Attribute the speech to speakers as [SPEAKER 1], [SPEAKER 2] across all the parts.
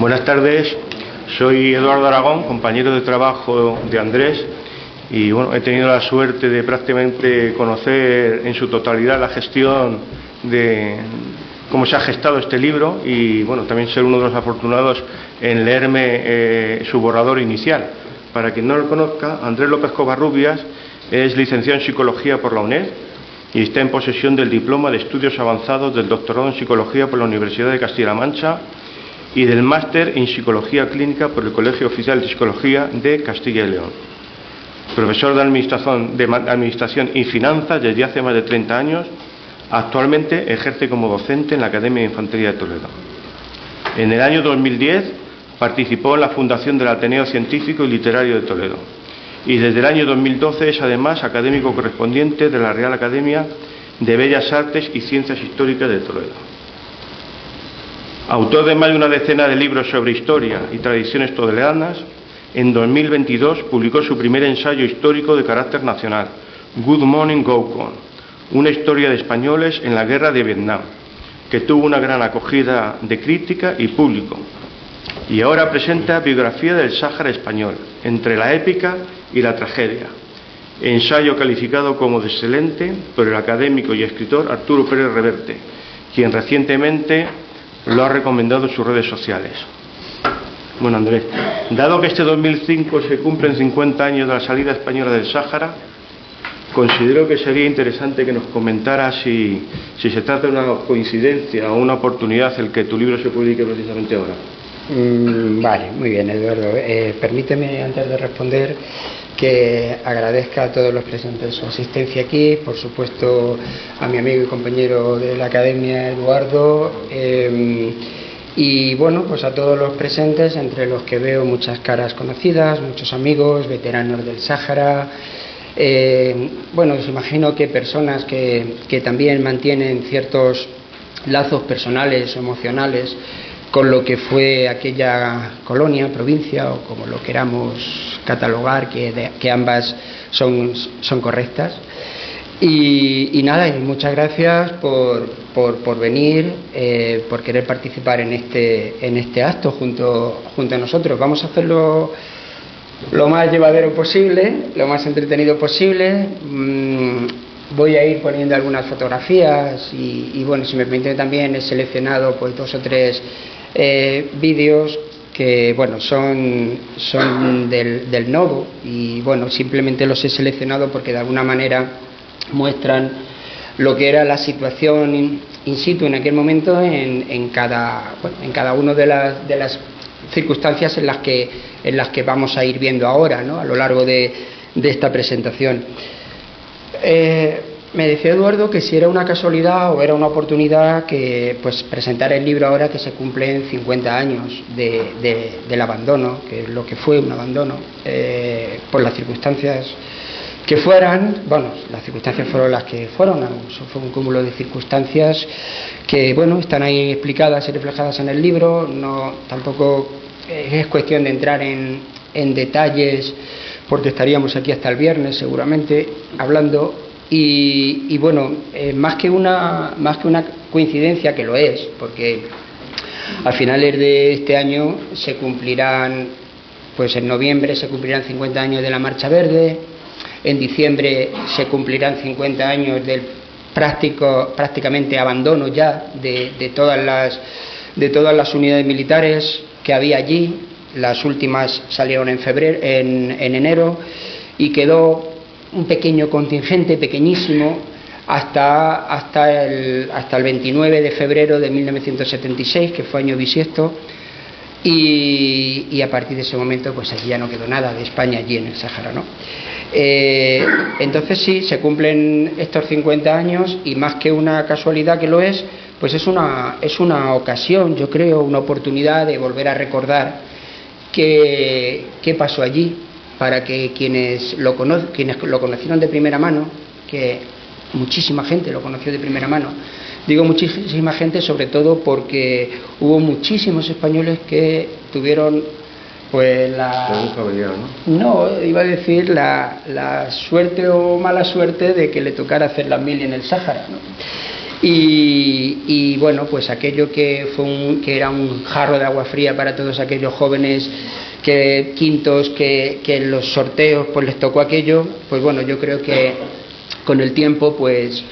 [SPEAKER 1] Buenas tardes, soy Eduardo Aragón, compañero de trabajo de Andrés, y bueno, he tenido la suerte de prácticamente conocer en su totalidad la gestión de cómo se ha gestado este libro y bueno, también ser uno de los afortunados en leerme su borrador inicial. Para quien no lo conozca, Andrés López Covarrubias es licenciado en Psicología por la UNED y está en posesión del diploma de estudios avanzados del doctorado en Psicología por la Universidad de Castilla-La Mancha y del máster en Psicología Clínica por el Colegio Oficial de Psicología de Castilla y León. Profesor de Administración y Finanzas desde hace más de 30 años, actualmente ejerce como docente en la Academia de Infantería de Toledo. En el año 2010 participó en la fundación del Ateneo Científico y Literario de Toledo y desde el año 2012 es además académico correspondiente de la Real Academia de Bellas Artes y Ciencias Históricas de Toledo. Autor de más de una decena de libros sobre historia y tradiciones toledanas, en 2022 publicó su primer ensayo histórico de carácter nacional, Good Morning Gaucon, una historia de españoles en la guerra de Vietnam, que tuvo una gran acogida de crítica y público. Y ahora presenta Biografía del Sáhara Español, entre la épica y la tragedia, ensayo calificado como de excelente por el académico y escritor Arturo Pérez Reverte, quien recientemente lo ha recomendado en sus redes sociales. Bueno, Andrés, dado que este 2005 se cumplen 50 años de la salida española del Sáhara, considero que sería interesante que nos comentara si se trata de una coincidencia o una oportunidad el que tu libro se publique precisamente ahora.
[SPEAKER 2] Vale, muy bien, Eduardo. Permíteme, antes de responder, que agradezca a todos los presentes su asistencia aquí, por supuesto a mi amigo y compañero de la Academia, Eduardo, y bueno, pues a todos los presentes, entre los que veo muchas caras conocidas, muchos amigos, veteranos del Sáhara. Bueno, os imagino que personas que también mantienen ciertos lazos personales, emocionales, con lo que fue aquella colonia, provincia, o como lo queramos catalogar, que ambas son correctas. Y nada, y muchas gracias por venir, por querer participar en este acto junto a nosotros. Vamos a hacerlo lo más llevadero posible, lo más entretenido posible. Voy a ir poniendo algunas fotografías y bueno, si me permite también he seleccionado pues 2 o 3 vídeos que bueno son del nodo y bueno, simplemente los he seleccionado porque de alguna manera muestran lo que era la situación in situ en aquel momento en cada una de las circunstancias en las que vamos a ir viendo ahora, ¿no?, a lo largo de esta presentación. Me decía Eduardo que si era una casualidad o era una oportunidad que pues presentar el libro ahora que se cumplen 50 años del abandono, que es lo que fue un abandono, por las circunstancias que fueran. Bueno, las circunstancias fueron las que fueron, fue un cúmulo de circunstancias que bueno, están ahí explicadas y reflejadas en el libro. No, tampoco es cuestión de entrar en detalles porque estaríamos aquí hasta el viernes seguramente hablando. Y bueno, más que una coincidencia, que lo es, porque a finales de este año se cumplirán, pues en noviembre se cumplirán 50 años de la Marcha Verde, en diciembre se cumplirán 50 años del prácticamente abandono ya de todas las unidades militares que había allí. Las últimas salieron en enero y quedó un pequeño contingente, pequeñísimo, hasta el 29 de febrero de 1976, que fue año bisiesto, y a partir de ese momento pues allí ya no quedó nada de España allí en el Sáhara, ¿no? Entonces sí, se cumplen estos 50 años y más que una casualidad, que lo es, pues es una ocasión, yo creo, una oportunidad de volver a recordar qué pasó allí, para que quienes lo conocieron de primera mano, que muchísima gente lo conoció de primera mano, digo muchísima gente sobre todo porque hubo muchísimos españoles que tuvieron pues no, iba a decir la suerte o mala suerte de que le tocara hacer la mili en el Sáhara, ¿no? Y bueno, pues aquello que era un jarro de agua fría para todos aquellos jóvenes quintos que en los sorteos pues les tocó aquello, pues bueno, yo creo que con el tiempo pues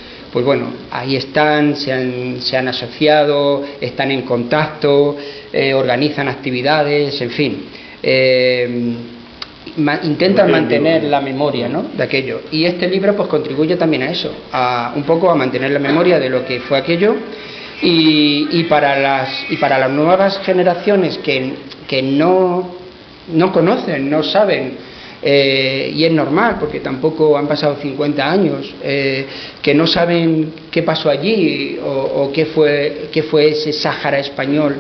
[SPEAKER 2] bueno, ahí están, se han asociado, están en contacto, organizan actividades, en fin, intentan mantener la memoria, ¿no?, de aquello. Y este libro pues contribuye también a eso, un poco a mantener la memoria de lo que fue aquello, y para las nuevas generaciones que no conocen, no saben, y es normal porque tampoco han pasado 50 años, que no saben qué pasó allí o qué fue ese Sáhara español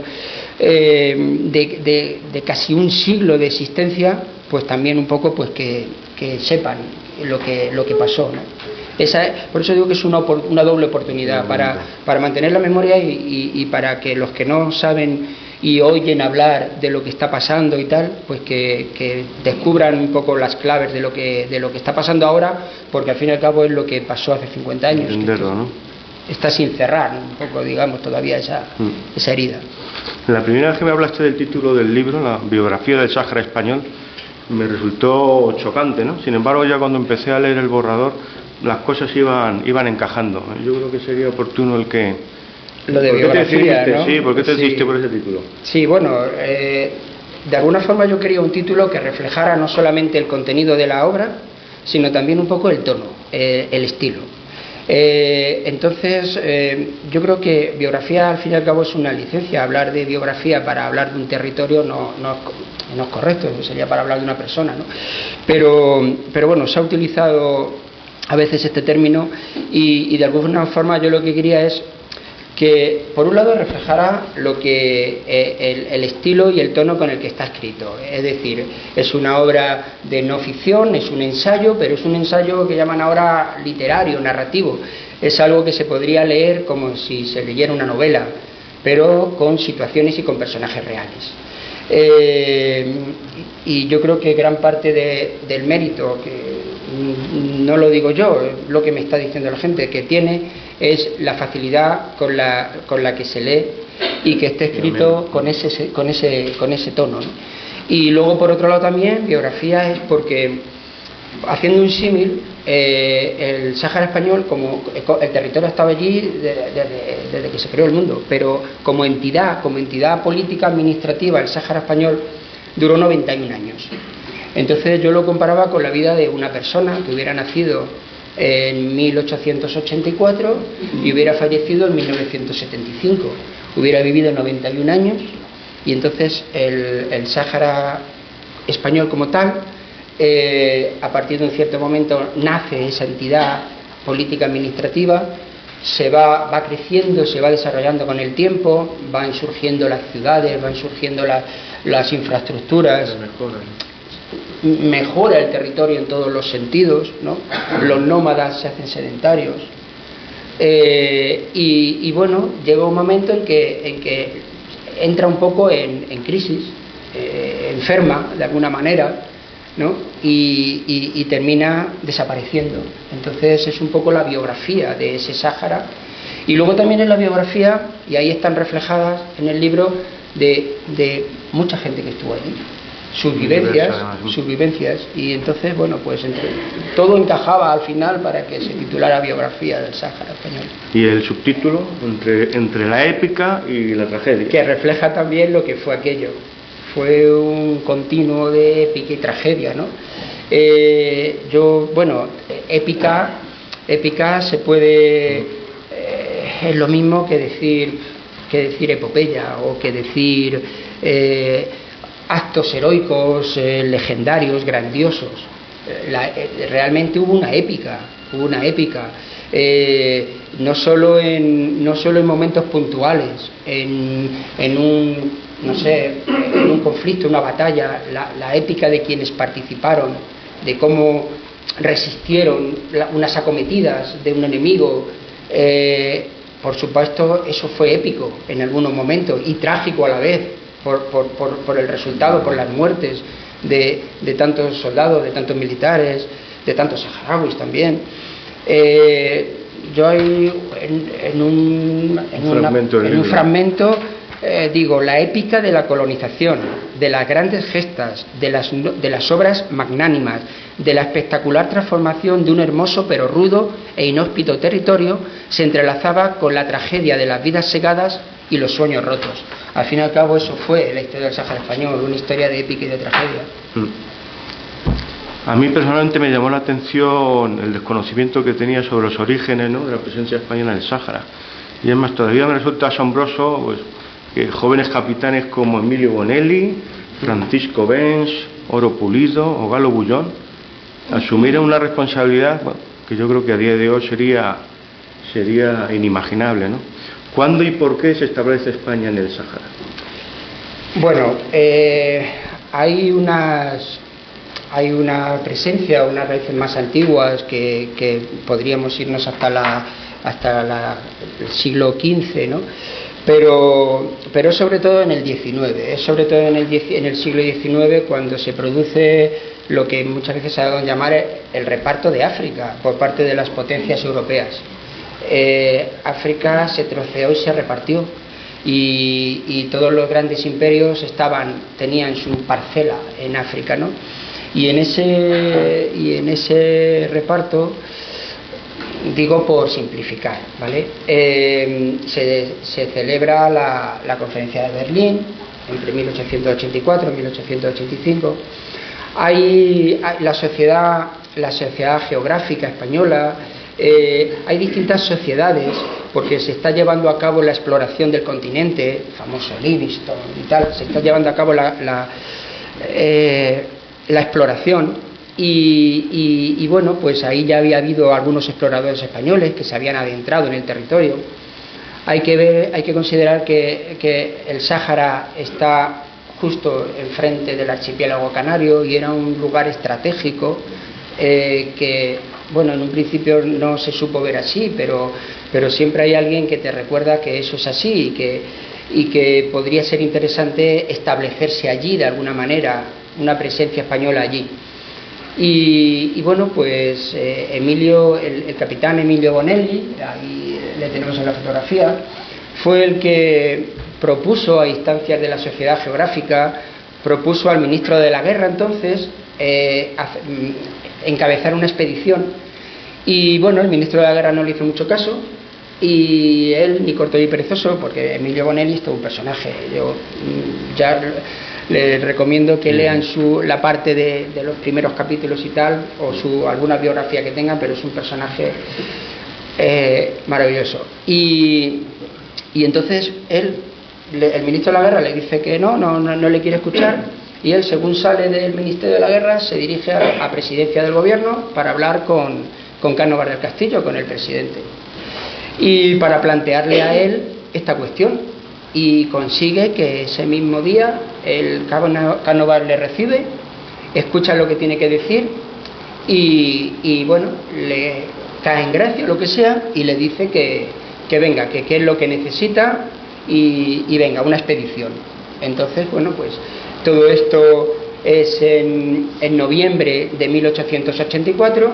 [SPEAKER 2] de casi un siglo de existencia, pues también un poco pues que sepan lo que pasó, ¿no? Por eso digo que es una doble oportunidad para mantener la memoria y para que los que no saben y oyen hablar de lo que está pasando y tal, pues que descubran un poco las claves de lo que está pasando ahora, porque al fin y al cabo es lo que pasó hace 50 años.
[SPEAKER 1] Entenderlo, ¿no?
[SPEAKER 2] Está sin cerrar un poco, digamos, todavía esa herida.
[SPEAKER 1] La primera vez que me hablaste del título del libro, la biografía del Sáhara español, me resultó chocante, ¿no? Sin embargo, ya cuando empecé a leer el borrador, las cosas iban encajando. Yo creo que sería oportuno el que...
[SPEAKER 2] Lo de biografía, ¿no?
[SPEAKER 1] Sí, ¿por qué te decidiste por ese título?
[SPEAKER 2] Sí, bueno, de alguna forma yo quería un título que reflejara no solamente el contenido de la obra, sino también un poco el tono, el estilo. Entonces, yo creo que biografía al fin y al cabo es una licencia. Hablar de biografía para hablar de un territorio no es correcto, sería para hablar de una persona, ¿no? Pero bueno, se ha utilizado a veces este término y de alguna forma yo lo que quería es que por un lado reflejara lo que el estilo y el tono con el que está escrito, es decir, es una obra de no ficción, es un ensayo, pero es un ensayo que llaman ahora literario, narrativo, es algo que se podría leer como si se leyera una novela, pero con situaciones y con personajes reales. Y yo creo que gran parte del mérito, que no lo digo yo, lo que me está diciendo la gente, que tiene es la facilidad con la que se lee y que esté escrito con ese tono, ¿no? Y luego por otro lado también biografía es porque, haciendo un símil, el Sáhara español, como el territorio estaba allí desde que se creó el mundo, pero como entidad política administrativa, el Sáhara español duró 91 años. Entonces yo lo comparaba con la vida de una persona que hubiera nacido en 1884 y hubiera fallecido en 1975. Hubiera vivido 91 años y entonces el Sáhara español como tal, a partir de un cierto momento nace esa entidad política administrativa, va creciendo, se va desarrollando con el tiempo, van surgiendo las ciudades, van surgiendo las infraestructuras, mejora el territorio en todos los sentidos, ¿no? Los nómadas se hacen sedentarios, y bueno, llega un momento en que entra un poco en crisis, enferma de alguna manera, ¿no? Y termina desapareciendo. Entonces es un poco la biografía de ese Sáhara, y luego también es la biografía, y ahí están reflejadas en el libro, de mucha gente que estuvo allí, sus vivencias, y entonces bueno, pues todo encajaba al final para que se titulara Biografía del Sáhara español.
[SPEAKER 1] Y el subtítulo, entre la épica y la tragedia,
[SPEAKER 2] que refleja también lo que fue aquello. Fue un continuo de épica y tragedia, ¿no? Épica se puede, es lo mismo que decir epopeya, o que decir actos heroicos, legendarios, grandiosos. Realmente hubo una épica, no solo en momentos puntuales, en un conflicto, una batalla, la épica de quienes participaron, de cómo resistieron unas acometidas de un enemigo. Por supuesto, eso fue épico en algunos momentos y trágico a la vez, por el resultado, por las muertes de tantos soldados, de tantos militares, de tantos saharauis también. yo hay en un fragmento digo, la épica de la colonización, de las grandes gestas, de las obras magnánimas, de la espectacular transformación de un hermoso pero rudo e inhóspito territorio, se entrelazaba con la tragedia de las vidas segadas y los sueños rotos. Al fin y al cabo, eso fue la historia del Sáhara español, una historia de épica y de tragedia.
[SPEAKER 1] A mí personalmente me llamó la atención el desconocimiento que tenía sobre los orígenes, ¿no?, de la presencia española en el Sáhara. Y es más, todavía me resulta asombroso pues, que jóvenes capitanes como Emilio Bonelli, Francisco Benz, Oro Pulido o Galo Bullón asumieran una responsabilidad, bueno, que yo creo que a día de hoy sería inimaginable, ¿no? ¿Cuándo y por qué se establece España en el Sáhara?
[SPEAKER 2] Bueno, hay una presencia, unas raíces más antiguas que podríamos irnos hasta el siglo XV, ¿no? Pero sobre todo en el XIX, es sobre todo en el siglo XIX cuando se produce lo que muchas veces se ha dado a llamar el reparto de África por parte de las potencias europeas. África se troceó y se repartió, y todos los grandes imperios tenían su parcela en África, ¿no? Y en ese reparto, digo por simplificar, ¿vale? Se celebra la conferencia de Berlín entre 1884 y 1885. Hay la sociedad geográfica española, hay distintas sociedades, porque se está llevando a cabo la exploración del continente, el famoso Livingstone y tal, se está llevando a cabo la exploración. Y bueno, pues ahí ya había habido algunos exploradores españoles que se habían adentrado en el territorio. Hay que considerar que el Sáhara está justo enfrente del archipiélago canario y era un lugar estratégico que, bueno, en un principio no se supo ver así, pero siempre hay alguien que te recuerda que eso es así y que podría ser interesante establecerse allí de alguna manera, una presencia española allí. Y bueno, pues el capitán Emilio Bonelli, ahí le tenemos en la fotografía, fue el que propuso, a instancias de la Sociedad Geográfica, propuso al ministro de la Guerra entonces encabezar una expedición. Y bueno, el ministro de la Guerra no le hizo mucho caso, y él, ni corto ni perezoso, porque Emilio Bonelli es todo un personaje. Yo ya les recomiendo que lean la parte de los primeros capítulos y tal, o alguna biografía que tengan, pero es un personaje maravilloso. Y entonces el ministro de la Guerra le dice que no le quiere escuchar, y él, según sale del Ministerio de la Guerra, se dirige a Presidencia del Gobierno para hablar con Cánovas del Castillo, con el presidente, y para plantearle a él esta cuestión. Y consigue que ese mismo día el Cánovas le recibe, escucha lo que tiene que decir y bueno, le cae en gracia, lo que sea, y le dice que venga, que es lo que necesita y venga, una expedición. Entonces, bueno, pues todo esto es en noviembre de 1884.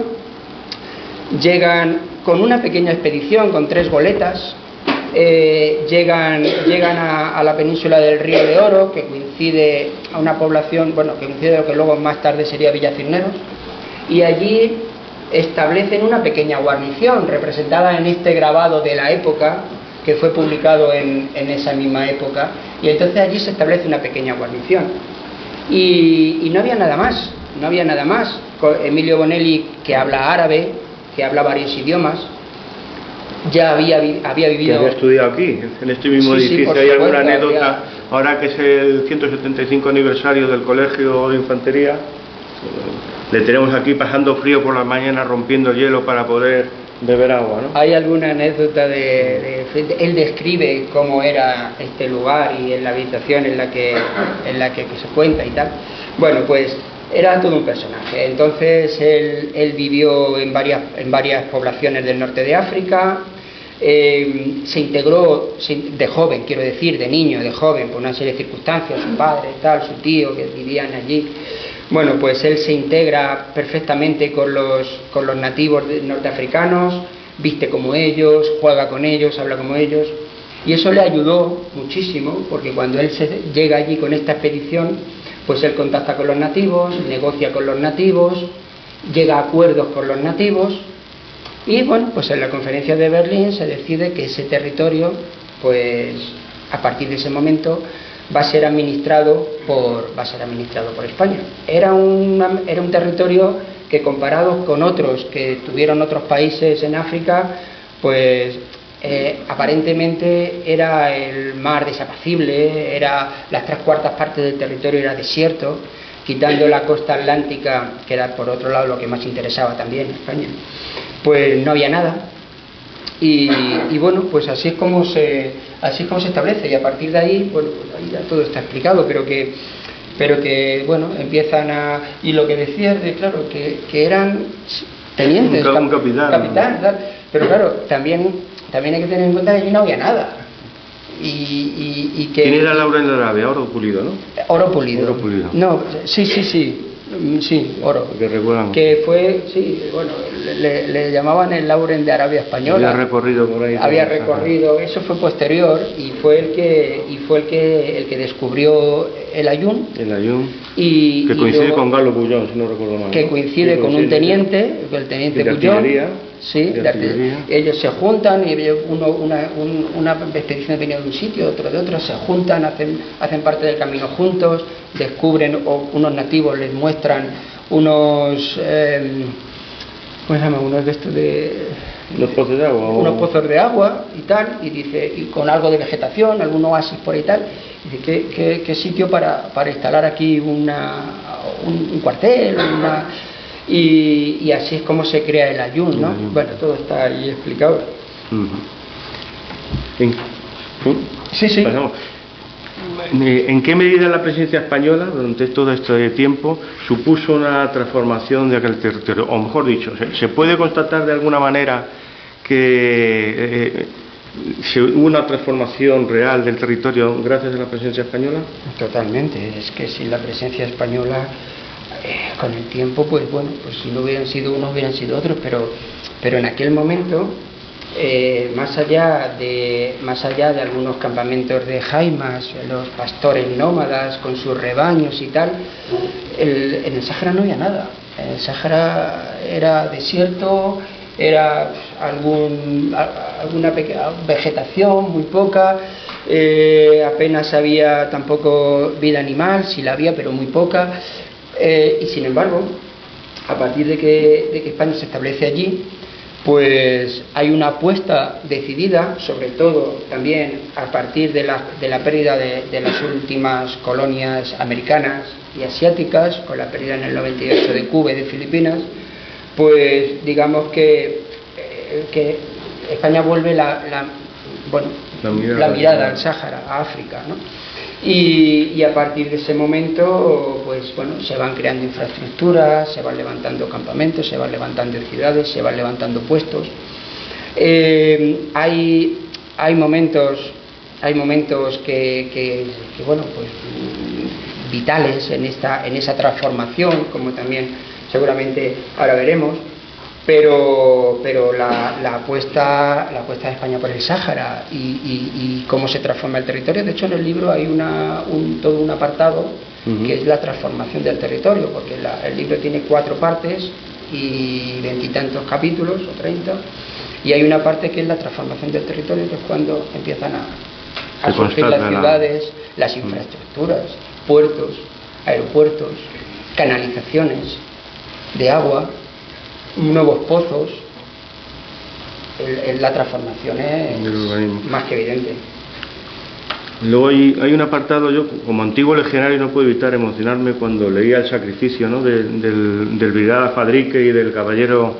[SPEAKER 2] Llegan con una pequeña expedición, con 3 goletas. Llegan a la península del Río de Oro, que coincide a una población, bueno, que coincide lo que luego más tarde sería Villa Cisneros, y allí establecen una pequeña guarnición representada en este grabado de la época, que fue publicado en esa misma época, y entonces allí se establece una pequeña guarnición. Y no había nada más. Emilio Bonelli, que habla árabe, que habla varios idiomas, ya había vivido...
[SPEAKER 1] Que había estudiado aquí, en este mismo edificio. ¿Hay alguna anécdota? Ahora que es el 175 aniversario del Colegio de Infantería, le tenemos aquí pasando frío por la mañana, rompiendo hielo para poder beber agua, ¿no? Hay alguna anécdota
[SPEAKER 2] él describe cómo era este lugar y en la habitación en la que se cuenta y tal. Bueno, pues era todo un personaje. Entonces él vivió en varias poblaciones del norte de África. Se integró de joven, quiero decir, de niño, de joven, por una serie de circunstancias, su padre, tal, su tío, que vivían allí. Bueno, pues él se integra perfectamente con los nativos norteafricanos, viste como ellos, juega con ellos, habla como ellos. Y eso le ayudó muchísimo, porque cuando él llega allí con esta expedición, pues él contacta con los nativos, negocia con los nativos, llega a acuerdos con los nativos, y bueno, pues en la conferencia de Berlín se decide que ese territorio, pues a partir de ese momento, va a ser administrado por España. Era un territorio que, comparado con otros que tuvieron otros países en África, pues aparentemente era el mar desapacible, era las 3/4 partes del territorio era desierto, quitando la costa atlántica, que era por otro lado lo que más interesaba también a España, pues no había nada. Y bueno, pues así es como se establece, y a partir de ahí, bueno, pues ahí ya todo está explicado, pero que bueno, empiezan a... Y lo que decías de, claro, que eran tenientes,
[SPEAKER 1] un capitán,
[SPEAKER 2] tal, pero claro, también hay que tener en cuenta que allí no había nada. Y que...
[SPEAKER 1] ¿Quién era Lauren de Arabia? Oro pulido, ¿no?
[SPEAKER 2] Oro pulido.
[SPEAKER 1] Oro pulido.
[SPEAKER 2] No, sí, oro.
[SPEAKER 1] Que recuerdan.
[SPEAKER 2] Que fue, sí, bueno, le llamaban el Lauren de Arabia Española.
[SPEAKER 1] Había recorrido por ahí.
[SPEAKER 2] Había recorrido, eso fue posterior, y fue el que descubrió el Ayun.
[SPEAKER 1] El Ayun.
[SPEAKER 2] Que
[SPEAKER 1] coincide con Galo Bullón, si no recuerdo mal.
[SPEAKER 2] Que coincide con un teniente, el teniente Bullón. Sí, ellos se juntan, y una expedición venía de un sitio, otro de otro, se juntan, hacen parte del camino juntos, descubren, o unos nativos les muestran unos ¿cómo se llama? Unos de estos de...
[SPEAKER 1] Unos pozos de agua.
[SPEAKER 2] Unos pozos de agua y tal, y dice, y con algo de vegetación, algún oasis por ahí y tal. Dice, ¿qué sitio para instalar aquí un cuartel, y así es como se crea el Ayun, ¿no? Bueno, todo está ahí explicado. Sí.
[SPEAKER 1] Pasamos. ¿En qué medida la presencia española durante todo este tiempo supuso una transformación de aquel territorio? O mejor dicho, ¿se puede constatar de alguna manera que hubo una transformación real del territorio gracias a la presencia española?
[SPEAKER 2] Totalmente. Es que sin la presencia española, con el tiempo, pues bueno, pues si no hubieran sido unos, hubieran sido otros, pero en aquel momento, más allá de algunos campamentos de jaimas, los pastores nómadas con sus rebaños y tal, en el Sáhara no había nada. En el Sáhara era desierto, era alguna vegetación muy poca, apenas había tampoco vida animal, sí la había, pero muy poca. Y sin embargo, a partir de que España se establece allí, pues hay una apuesta decidida, sobre todo también a partir de la pérdida de las últimas colonias americanas y asiáticas, con la pérdida en el 98 de Cuba y de Filipinas, pues digamos que España vuelve la mirada al Sáhara, a África, ¿no? Y a partir de ese momento, pues bueno, se van creando infraestructuras, se van levantando campamentos, se van levantando ciudades, se van levantando puestos. Hay momentos que bueno, pues vitales en esa transformación, como también seguramente ahora veremos. Pero la apuesta de España por el Sáhara y cómo se transforma el territorio. De hecho, en el libro hay todo un apartado que es la transformación del territorio, porque el libro tiene 4 partes y 20 y tantos capítulos, o 30, y hay una parte que es la transformación del territorio, que es cuando empiezan a surgir las ciudades, las infraestructuras, puertos, aeropuertos, canalizaciones de agua, nuevos pozos. La transformación es más que evidente.
[SPEAKER 1] Luego hay un apartado, yo como antiguo legionario no puedo evitar emocionarme cuando leía el sacrificio, ¿no?, del brigada Fadrique y del caballero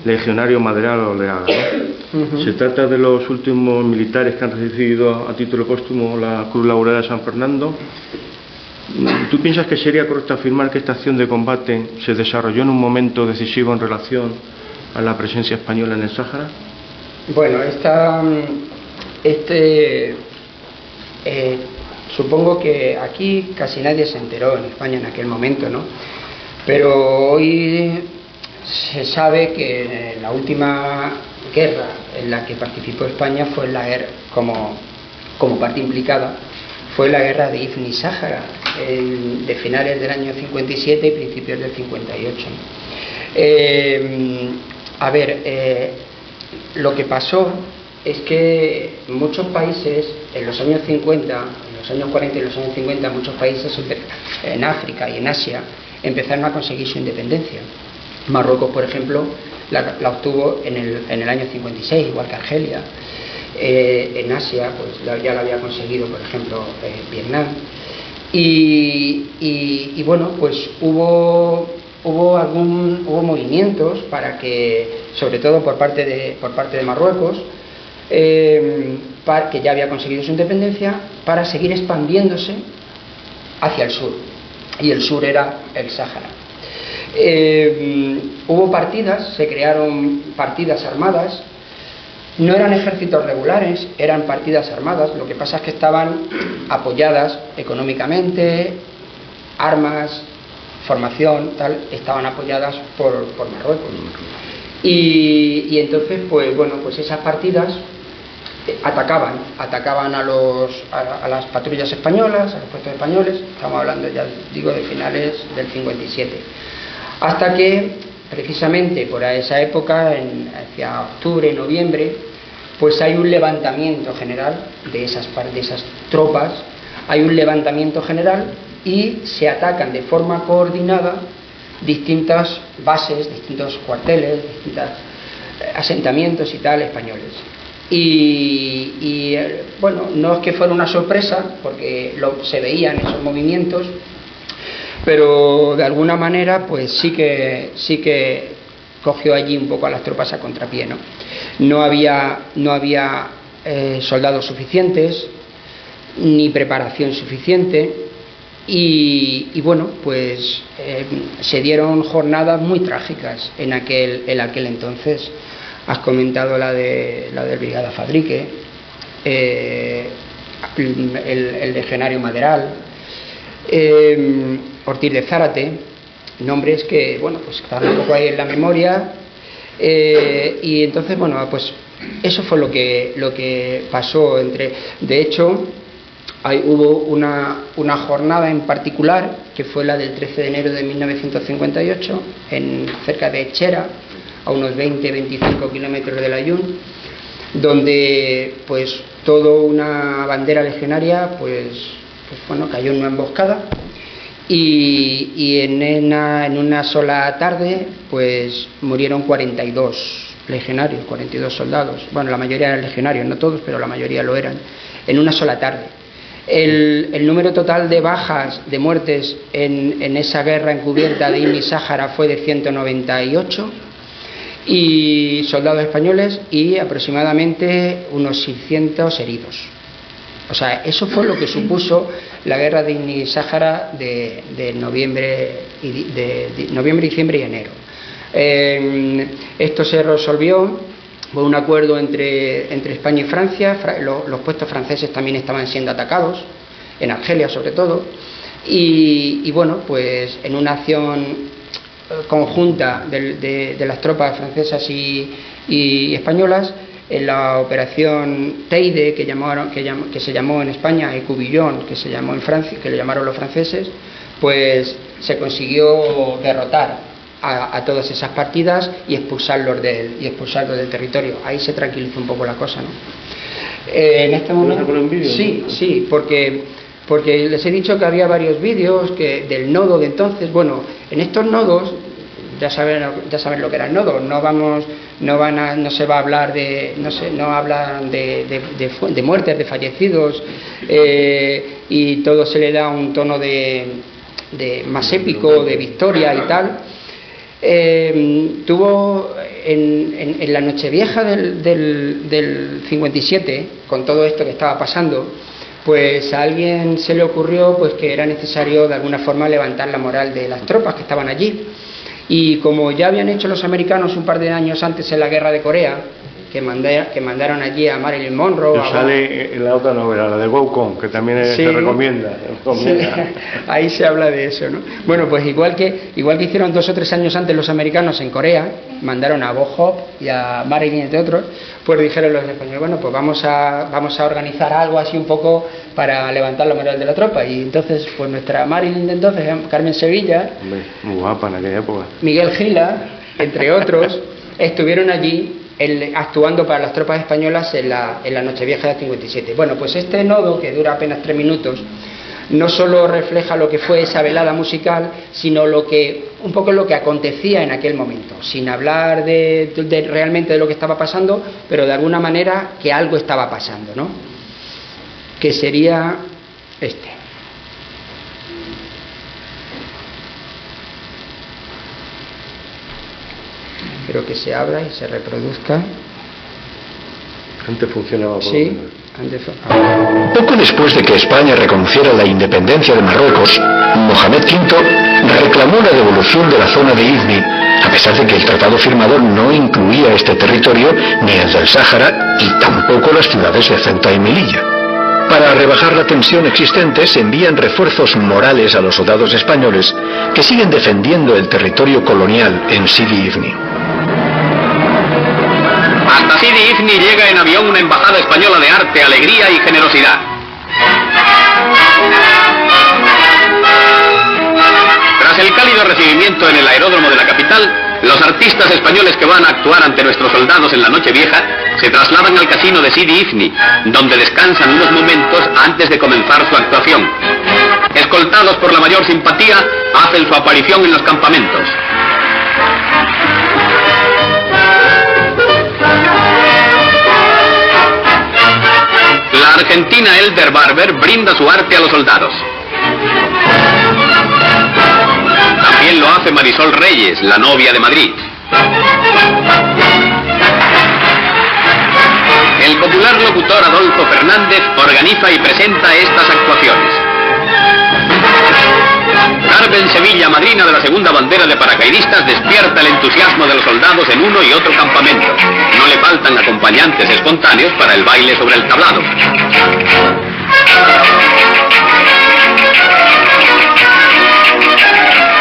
[SPEAKER 1] legionario Maderal Oleaga, ¿no? Se trata de los últimos militares que han recibido a título póstumo la Cruz Laureada de San Fernando. ¿Tú piensas que sería correcto afirmar que esta acción de combate se desarrolló en un momento decisivo en relación a la presencia española en el Sáhara?
[SPEAKER 2] Bueno, supongo que aquí casi nadie se enteró en España en aquel momento, ¿no? Pero hoy se sabe que en la última guerra en la que participó España fue la guerra, como parte implicada, fue la guerra de Ifni Sáhara, de finales del año 57 y principios del 58. Lo que pasó es que muchos países en los años 50, en los años 40 y los años 50, muchos países en África y en Asia empezaron a conseguir su independencia. Marruecos, por ejemplo, la obtuvo en el año 56, igual que Argelia. En Asia, pues ya la había conseguido, por ejemplo, Vietnam. Y bueno, pues hubo movimientos para que, sobre todo por parte de Marruecos, que ya había conseguido su independencia, para seguir expandiéndose hacia el sur, y el sur era el Sáhara. Hubo partidas, se crearon partidas armadas. No eran ejércitos regulares, eran partidas armadas. Lo que pasa es que estaban apoyadas económicamente, armas, formación, tal, estaban apoyadas por Marruecos. Y entonces, pues bueno, pues esas partidas atacaban a las patrullas españolas, a los puestos españoles. Estamos hablando, ya digo, de finales del 57. Hasta que, precisamente por esa época, hacia octubre, noviembre, pues hay un levantamiento general de esas tropas, hay un levantamiento general y se atacan de forma coordinada distintas bases, distintos cuarteles, distintos asentamientos y tal españoles. Y bueno, no es que fuera una sorpresa, porque se veían esos movimientos, pero de alguna manera pues sí que cogió allí un poco a las tropas a contrapié, ¿no? No había soldados suficientes, ni preparación suficiente, y bueno, pues se dieron jornadas muy trágicas en aquel entonces. Has comentado la del Brigada Fadrique, el legionario Maderal, Ortiz de Zárate, nombres que, bueno, pues están un poco ahí en la memoria. Y entonces, bueno, pues eso fue lo que pasó de hecho, hubo una jornada en particular, que fue la del 13 de enero de 1958, cerca de Chera, a unos 20-25 kilómetros de Layún, donde pues toda una bandera legionaria pues bueno, cayó en una emboscada. Y en una sola tarde pues murieron 42 legionarios, 42 soldados. Bueno, la mayoría eran legionarios, no todos, pero la mayoría lo eran, en una sola tarde. El número total de bajas, de muertes en esa guerra encubierta de Ifni Sáhara fue de 198 y soldados españoles, y aproximadamente unos 600 heridos. O sea, eso fue lo que supuso la guerra de Ifni Sáhara de noviembre, diciembre y enero. Esto se resolvió por un acuerdo entre España y Francia. Los puestos franceses también estaban siendo atacados, en Argelia sobre todo, y bueno, pues en una acción conjunta de las tropas francesas y españolas, en la operación Teide, que se llamó en España, y Cubillón, que se llamó en Francia, que le llamaron los franceses, pues se consiguió derrotar a todas esas partidas y expulsarlos del territorio. Ahí se tranquilizó un poco la cosa, ¿no? En este momento, sí, porque les he dicho que había varios vídeos del nodo de entonces. Bueno, en estos nodos, ya saben lo que era el nodo. No se va a hablar no hablan de muertes, de fallecidos, y todo se le da un tono de más épico, de victoria y tal. Tuvo en la Nochevieja del 57, con todo esto que estaba pasando, pues a alguien se le ocurrió pues que era necesario de alguna forma levantar la moral de las tropas que estaban allí. Y como ya habían hecho los americanos un par de años antes en la guerra de Corea, que mandaron allí a Marilyn Monroe.
[SPEAKER 1] Pero sale en la otra novela, la de Waucon, que también
[SPEAKER 2] sí,
[SPEAKER 1] se recomienda.
[SPEAKER 2] Sí, ahí se habla de eso, ¿no? Bueno, pues igual que hicieron 2 o 3 años antes los americanos en Corea, mandaron a Bob Hope y a Marilyn, entre otros, pues dijeron los españoles, bueno, pues vamos a organizar algo así un poco para levantar la moral de la tropa. Y entonces, pues nuestra Marilyn de entonces, Carmen Sevilla,
[SPEAKER 1] muy guapa en aquella época,
[SPEAKER 2] Miguel Gila, entre otros, estuvieron allí actuando para las tropas españolas en la Nochevieja del 57. Bueno, pues este nodo, que dura apenas 3 minutos, no solo refleja lo que fue esa velada musical, sino un poco lo que acontecía en aquel momento, sin hablar realmente de lo que estaba pasando, pero de alguna manera que algo estaba pasando, ¿no? Que sería este. Espero que se abra y se reproduzca.
[SPEAKER 1] Antes funcionaba por
[SPEAKER 2] sí.
[SPEAKER 3] Poco después de que España reconociera la independencia de Marruecos, Mohamed V reclamó la devolución de la zona de Ifni, a pesar de que el tratado firmado no incluía este territorio ni el del Sáhara y tampoco las ciudades de Ceuta y Melilla. Para rebajar la tensión existente se envían refuerzos morales a los soldados españoles que siguen defendiendo el territorio colonial en Sidi Ifni.
[SPEAKER 4] Hasta Sidi Ifni llega en avión una embajada española de arte, alegría y generosidad. Tras el cálido recibimiento en el aeródromo de la capital, los artistas españoles que van a actuar ante nuestros soldados en la Nochevieja se trasladan al casino de Sidi Ifni, donde descansan unos momentos antes de comenzar su actuación. Escoltados por la mayor simpatía, hacen su aparición en los campamentos. La argentina Elder Barber brinda su arte a los soldados. También lo hace Marisol Reyes, la novia de Madrid. El popular locutor Adolfo Fernández organiza y presenta estas actuaciones. Carmen Sevilla, madrina de la segunda bandera de paracaidistas, despierta el entusiasmo de los soldados en uno y otro campamento. No le faltan acompañantes espontáneos para el baile sobre el tablado.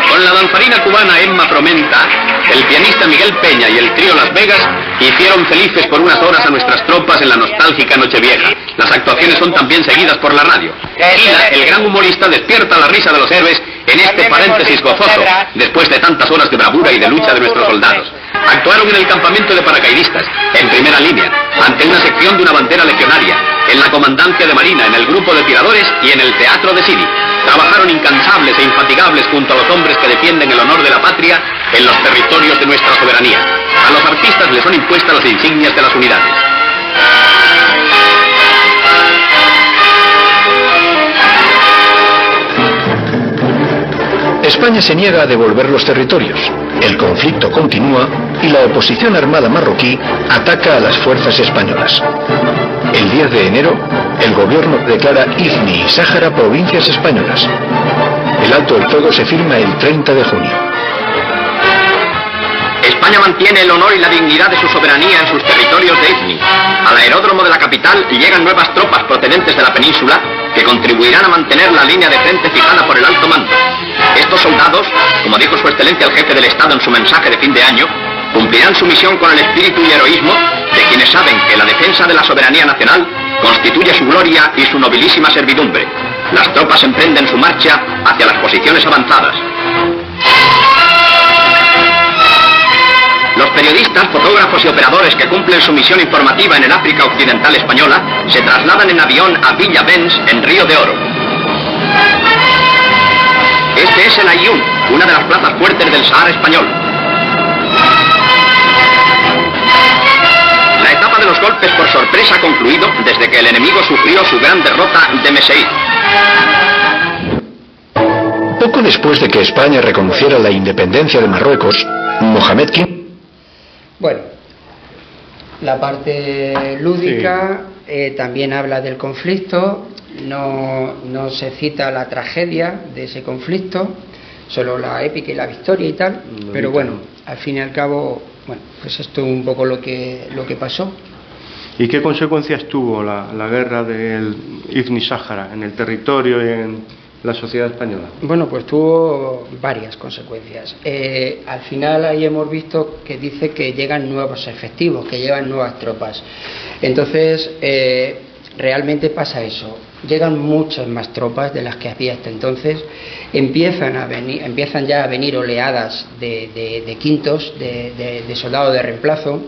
[SPEAKER 4] Con la danzarina cubana Emma Promenta, el pianista Miguel Peña y el trío Las Vegas hicieron felices por unas horas a nuestras tropas en la nostálgica Nochevieja. Las actuaciones son también seguidas por la radio. Gila, el gran humorista, despierta la risa de los héroes en este paréntesis gozoso, después de tantas horas de bravura y de lucha de nuestros soldados. Actuaron en el campamento de paracaidistas, en primera línea, ante una sección de una bandera legionaria, en la comandancia de Marina, en el grupo de tiradores y en el teatro de Sidi. Trabajaron incansables e infatigables junto a los hombres que defienden el honor de la patria en los territorios de nuestra soberanía. A los artistas les son impuestas las insignias de las unidades.
[SPEAKER 3] España se niega a devolver los territorios. El conflicto continúa y la oposición armada marroquí ataca a las fuerzas españolas. El 10 de enero, el gobierno declara Ifni y Sáhara provincias españolas. El alto el fuego se firma el 30 de junio.
[SPEAKER 4] España mantiene el honor y la dignidad de su soberanía en sus territorios de Ifni. Al aeródromo de la capital llegan nuevas tropas procedentes de la península que contribuirán a mantener la línea de frente fijada por el alto mando. Estos soldados, como dijo su excelencia el jefe del Estado en su mensaje de fin de año, cumplirán su misión con el espíritu y heroísmo de quienes saben que la defensa de la soberanía nacional constituye su gloria y su nobilísima servidumbre. Las tropas emprenden su marcha hacia las posiciones avanzadas. Los periodistas, fotógrafos y operadores que cumplen su misión informativa en el África Occidental Española se trasladan en avión a Villa Benz, en Río de Oro. Este es el Aaiún, una de las plazas fuertes del Sahara español. La etapa de los golpes por sorpresa ha concluido desde que el enemigo sufrió su gran derrota de Meseid.
[SPEAKER 3] Poco después de que España reconociera la independencia de Marruecos, Mohamed V...
[SPEAKER 2] Bueno, la parte lúdica también habla del conflicto. No se cita la tragedia de ese conflicto, solo la épica y la victoria y tal, pero bueno, al fin y al cabo Bueno, pues esto es un poco lo que pasó.
[SPEAKER 1] ¿Y qué consecuencias tuvo la guerra del Ifni-Sáhara en el territorio y en la sociedad española?
[SPEAKER 2] Bueno, pues tuvo varias consecuencias. Al final ahí hemos visto que dice que llegan nuevos efectivos, que llegan nuevas tropas. Entonces, realmente pasa eso. Llegan muchas más tropas de las que había hasta entonces. Empiezan ya a venir oleadas de quintos, de soldados de reemplazo.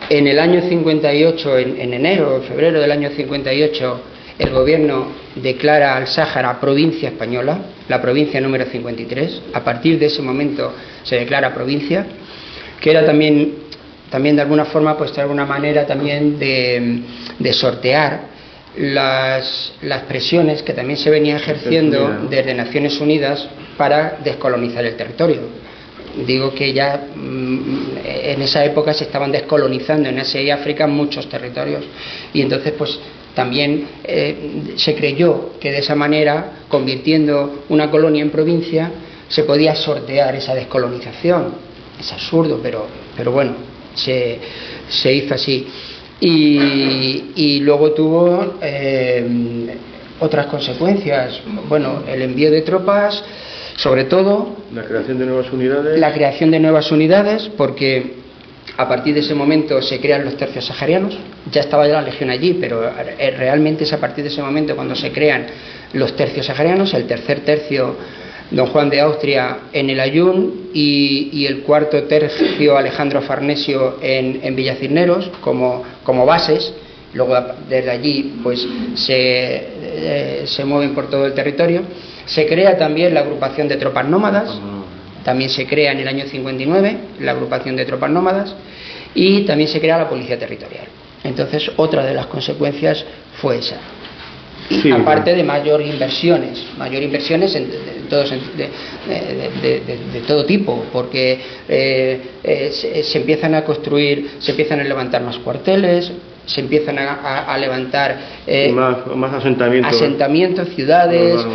[SPEAKER 2] En el año 58, en enero o febrero del año 58, el gobierno declara al Sáhara provincia española, la provincia número 53. A partir de ese momento se declara provincia, que era también de alguna forma, pues de alguna manera también de sortear las presiones que también se venían ejerciendo desde Naciones Unidas para descolonizar el territorio. Digo que ya en esa época se estaban descolonizando en Asia y África muchos territorios, y entonces pues también se creyó que de esa manera, convirtiendo una colonia en provincia, se podía sortear esa descolonización. Es absurdo, pero bueno, se hizo así. Y luego tuvo otras consecuencias. Bueno, el envío de tropas, sobre todo
[SPEAKER 1] la creación de nuevas unidades.
[SPEAKER 2] La creación de nuevas unidades, porque a partir de ese momento se crean los tercios saharianos. Ya estaba ya la legión allí, pero realmente es a partir de ese momento cuando se crean los tercios saharianos. El tercer tercio, don Juan de Austria en el Ayun, y el cuarto tercio, Alejandro Farnesio en Villacisneros, como bases. Luego desde allí pues se mueven por todo el territorio. Se crea también la agrupación de tropas nómadas, también se crea en el año 59 la agrupación de tropas nómadas, y también se crea la policía territorial. Entonces, otra de las consecuencias fue esa. Y sí, aparte de mayor inversiones de todo tipo, porque se empiezan a construir, se empiezan a levantar más cuarteles, se empiezan a levantar
[SPEAKER 1] más asentamientos,
[SPEAKER 2] ciudades.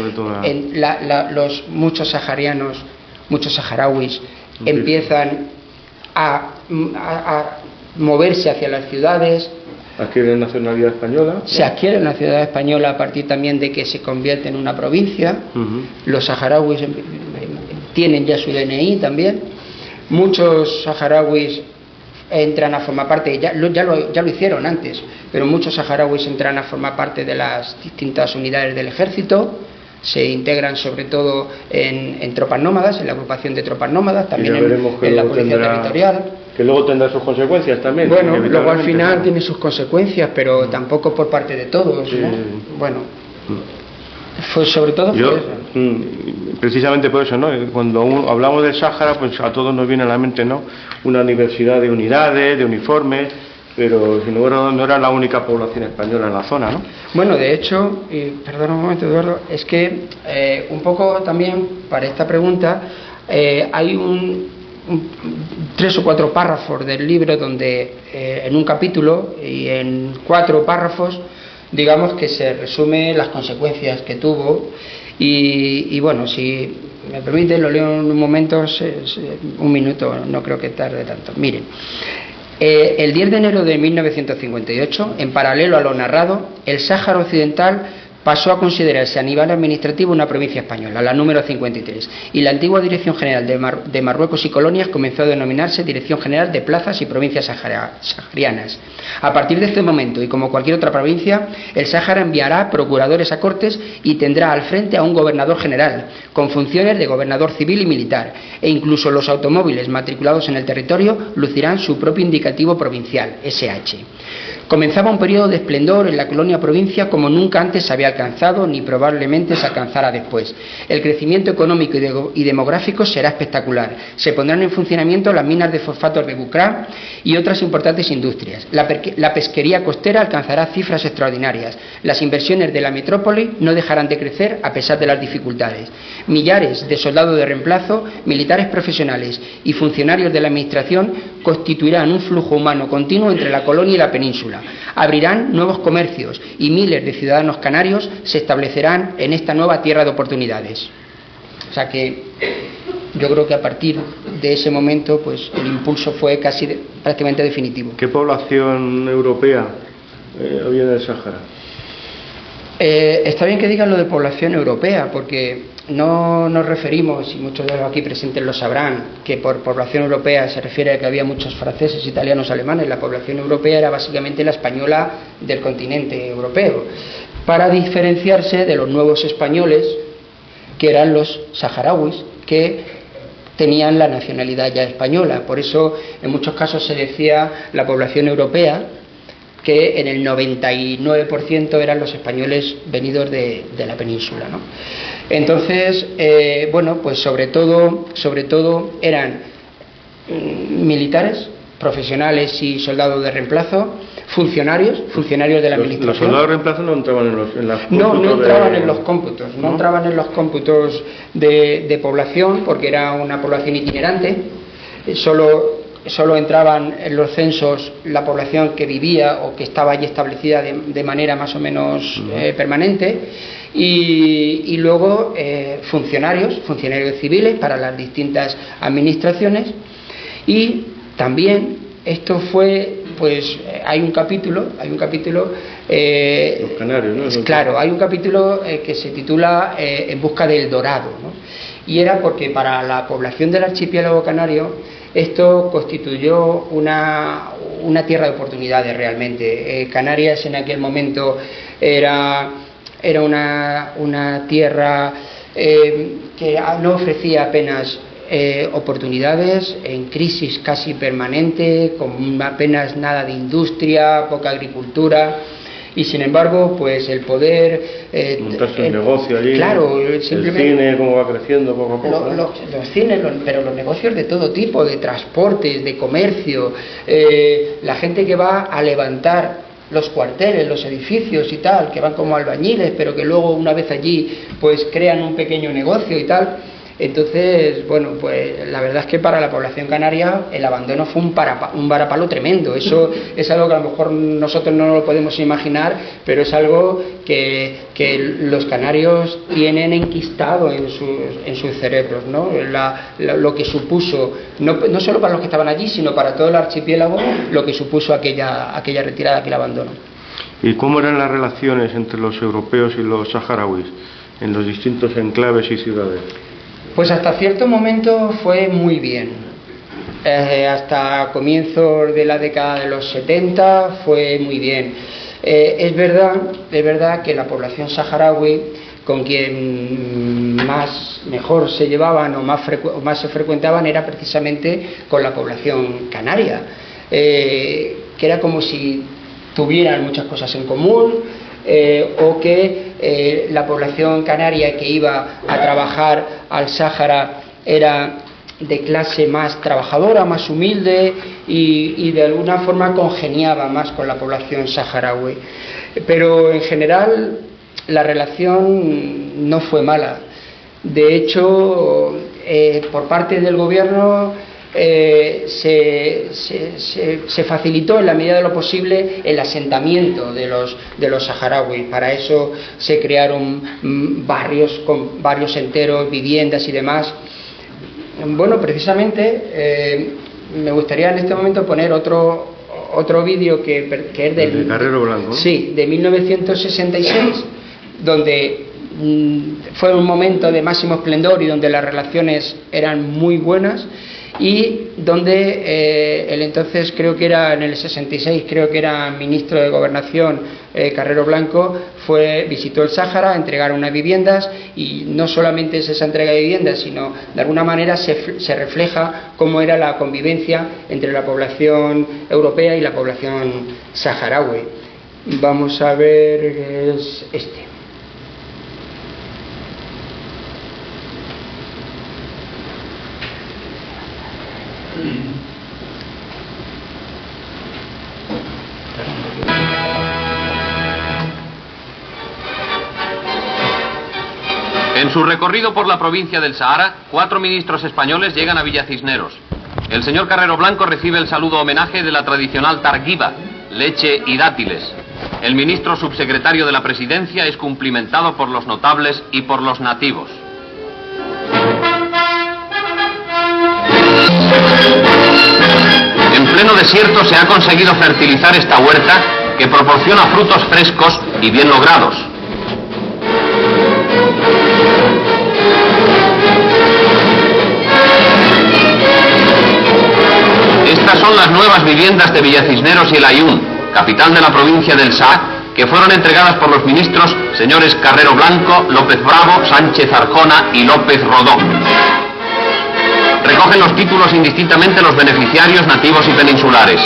[SPEAKER 2] Los muchos saharianos, muchos saharauis empiezan a moverse hacia las ciudades.
[SPEAKER 1] Adquieren nacionalidad española.
[SPEAKER 2] Se adquiere la nacionalidad española a partir también de que se convierte en una provincia. Los saharauis tienen ya su DNI también. Muchos saharauis entran a formar parte, ya lo hicieron antes, pero muchos saharauis entran a formar parte de las distintas unidades del ejército. Se integran sobre todo en tropas nómadas, en la agrupación de tropas nómadas, también en la policía territorial.
[SPEAKER 1] Que luego tendrá sus consecuencias también.
[SPEAKER 2] Bueno, luego al final tiene sus consecuencias, pero tampoco por parte de todos, ¿no? Bueno, fue sobre todo
[SPEAKER 1] precisamente por eso, ¿no? Cuando hablamos del Sáhara, pues a todos nos viene a la mente, ¿no?, una diversidad de unidades, de uniformes, pero no era la única población española en la zona, ¿no?
[SPEAKER 2] Bueno, de hecho, perdona un momento, Eduardo, es que un poco también para esta pregunta hay 3 o 4 párrafos del libro donde en un capítulo y en 4 párrafos, digamos que se resume las consecuencias que tuvo, y bueno, si me permite lo leo en un momento, un minuto, no creo que tarde tanto. Miren, el 10 de enero de 1958, en paralelo a lo narrado, el Sáhara Occidental pasó a considerarse a nivel administrativo una provincia española, la número 53, y la antigua Dirección General de Marruecos y Colonias comenzó a denominarse Dirección General de Plazas y Provincias Saharianas. A partir de este momento, y como cualquier otra provincia, el Sáhara enviará procuradores a Cortes y tendrá al frente a un gobernador general, con funciones de gobernador civil y militar, e incluso los automóviles matriculados en el territorio lucirán su propio indicativo provincial, SH. Comenzaba un periodo de esplendor en la colonia provincia como nunca antes se había alcanzado ni probablemente se alcanzará después. El crecimiento económico y demográfico será espectacular. Se pondrán en funcionamiento las minas de fosfatos de Bucrá y otras importantes industrias. La pesquería costera alcanzará cifras extraordinarias. Las inversiones de la metrópoli no dejarán de crecer a pesar de las dificultades. Millares de soldados de reemplazo, militares profesionales y funcionarios de la administración constituirán un flujo humano continuo entre la colonia y la península. Abrirán nuevos comercios y miles de ciudadanos canarios se establecerán en esta nueva tierra de oportunidades. O sea que yo creo que a partir de ese momento pues el impulso fue prácticamente definitivo.
[SPEAKER 1] ¿Qué población europea había en el Sáhara?
[SPEAKER 2] Está bien que digan lo de población europea, porque no nos referimos, y muchos de los aquí presentes lo sabrán, que por población europea se refiere a que había muchos franceses, italianos, alemanes. La población europea era básicamente la española del continente europeo, para diferenciarse de los nuevos españoles, que eran los saharauis, que tenían la nacionalidad ya española. Por eso en muchos casos se decía la población europea, que en el 99% eran los españoles venidos de la península, ¿no? Entonces, bueno, pues sobre todo eran militares, profesionales y soldados de reemplazo, funcionarios de la administración.
[SPEAKER 1] Los soldados de reemplazo no entraban en las
[SPEAKER 2] no entraban en los cómputos, no entraban en los cómputos de población, porque era una población itinerante. Solo entraban en los censos la población que vivía o que estaba allí establecida de manera más o menos permanente, y luego funcionarios civiles para las distintas administraciones. Y también esto fue, pues hay un capítulo
[SPEAKER 1] los canarios, ¿no?
[SPEAKER 2] Claro, hay un capítulo que se titula En busca del dorado, ¿no? Y era porque para la población del archipiélago canario esto constituyó una tierra de oportunidades realmente. Canarias en aquel momento era una tierra que no ofrecía apenas oportunidades, en crisis casi permanente, con apenas nada de industria, poca agricultura. Y sin embargo, pues el poder
[SPEAKER 1] montarse un negocio allí,
[SPEAKER 2] claro,
[SPEAKER 1] el cine, cómo va creciendo poco a poco.
[SPEAKER 2] Los cines, pero los negocios de todo tipo, de transportes, de comercio, la gente que va a levantar los cuarteles, los edificios y tal, que van como albañiles, pero que luego una vez allí pues crean un pequeño negocio y tal. Entonces, bueno, pues la verdad es que para la población canaria el abandono fue un varapalo tremendo. Eso es algo que a lo mejor nosotros no lo podemos imaginar, pero es algo que los canarios tienen enquistado en sus cerebros, ¿no? Lo que supuso, no solo para los que estaban allí, sino para todo el archipiélago, lo que supuso aquella retirada, aquel abandono.
[SPEAKER 1] ¿Y cómo eran las relaciones entre los europeos y los saharauis en los distintos enclaves y ciudades?
[SPEAKER 2] Pues hasta cierto momento fue muy bien. Hasta comienzos de la década de los 70 fue muy bien. Es verdad que la población saharaui, con quien mejor se llevaban o más se frecuentaban, era precisamente con la población canaria, que era como si tuvieran muchas cosas en común, o que la población canaria que iba a trabajar al Sáhara era de clase más trabajadora, más humilde, y de alguna forma congeniaba más con la población saharaui. Pero en general la relación no fue mala. De hecho, por parte del gobierno se facilitó en la medida de lo posible el asentamiento de los saharauis. Para eso se crearon barrios con barrios enteros, viviendas y demás. Bueno, precisamente me gustaría en este momento poner otro vídeo que es
[SPEAKER 1] de Carrero Blanco, ¿no?
[SPEAKER 2] Sí, de 1966, donde fue un momento de máximo esplendor y donde las relaciones eran muy buenas, y donde el entonces, creo que era en el 66, creo que era ministro de Gobernación, Carrero Blanco, visitó el Sáhara, entregaron unas viviendas, y no solamente es esa entrega de viviendas, sino de alguna manera se refleja cómo era la convivencia entre la población europea y la población saharaui. Vamos a ver, es este.
[SPEAKER 4] En su recorrido por la provincia del Sahara, 4 ministros españoles llegan a Villa Cisneros. El señor Carrero Blanco recibe el saludo homenaje de la tradicional targuiba, leche y dátiles. El ministro subsecretario de la Presidencia es cumplimentado por los notables y por los nativos. desierto se ha conseguido fertilizar esta huerta que proporciona frutos frescos y bien logrados. Estas son las nuevas viviendas de Villacisneros y El Aaiún, capital de la provincia del Saá, que fueron entregadas por los ministros señores Carrero Blanco, López Bravo, Sánchez Arjona y López Rodó. Recogen los títulos indistintamente los beneficiarios nativos y peninsulares.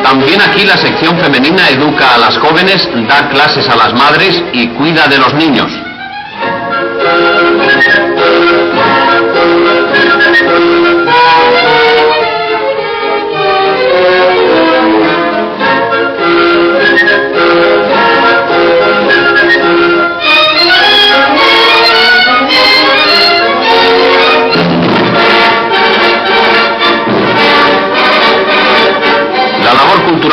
[SPEAKER 4] También aquí la sección femenina educa a las jóvenes, da clases a las madres y cuida de los niños.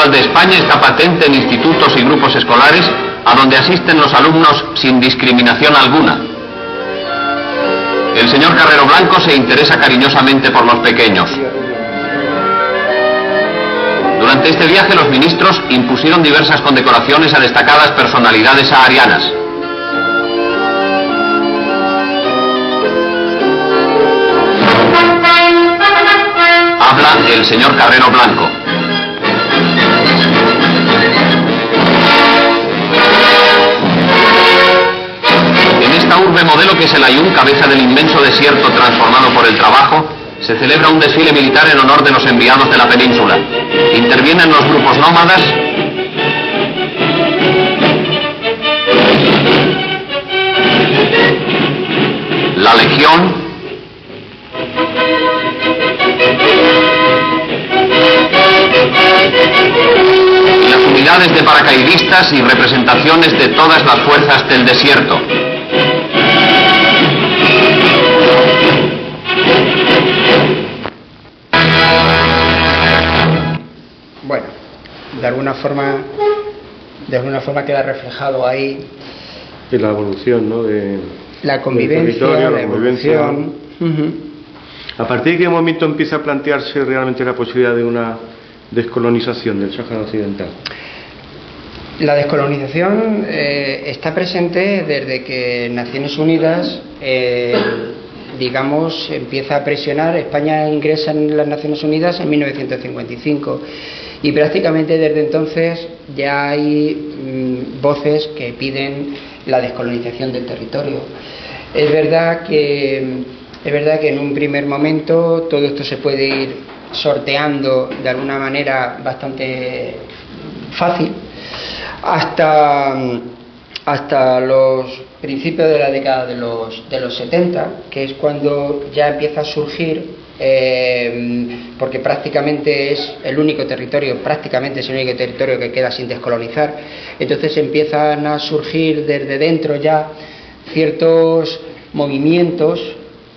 [SPEAKER 4] De España está patente en institutos y grupos escolares a donde asisten los alumnos sin discriminación alguna. El señor Carrero Blanco se interesa cariñosamente por los pequeños. Durante este viaje los ministros impusieron diversas condecoraciones a destacadas personalidades saharianas. Habla el señor Carrero Blanco. Esta urbe modelo que es El Aaiún, cabeza del inmenso desierto transformado por el trabajo, se celebra un desfile militar en honor de los enviados de la península. Intervienen los grupos nómadas, la Legión, y las unidades de paracaidistas y representaciones de todas las fuerzas del desierto.
[SPEAKER 2] Bueno, de alguna forma queda reflejado ahí
[SPEAKER 1] y la evolución, ¿no? De
[SPEAKER 2] la convivencia, la evolución.
[SPEAKER 1] ¿A partir de qué momento empieza a plantearse realmente la posibilidad de una descolonización del Sáhara Occidental?
[SPEAKER 2] La descolonización está presente desde que Naciones Unidas, digamos, empieza a presionar. España ingresa en las Naciones Unidas en 1955 y prácticamente desde entonces ya hay voces que piden la descolonización del territorio. Es verdad que en un primer momento todo esto se puede ir sorteando de alguna manera bastante fácil hasta los principios de la década de los 70, que es cuando ya empieza a surgir, porque prácticamente es el único territorio que queda sin descolonizar. Entonces empiezan a surgir desde dentro ya ciertos movimientos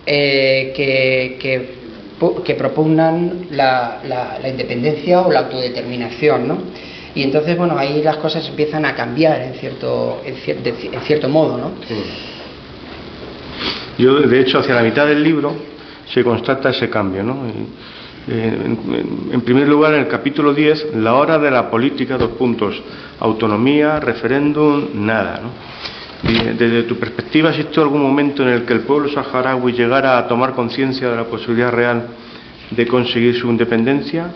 [SPEAKER 2] que propugnan la independencia o la autodeterminación, ¿no? Y entonces, bueno, ahí las cosas empiezan a cambiar en cierto modo, ¿no?
[SPEAKER 1] Yo, de hecho, hacia la mitad del libro se constata ese cambio, ¿no? En primer lugar, en el capítulo 10, la hora de la política, : autonomía, referéndum, nada, ¿no? Desde tu perspectiva, ¿existe algún momento en el que el pueblo saharaui llegara a tomar conciencia de la posibilidad real de conseguir su independencia?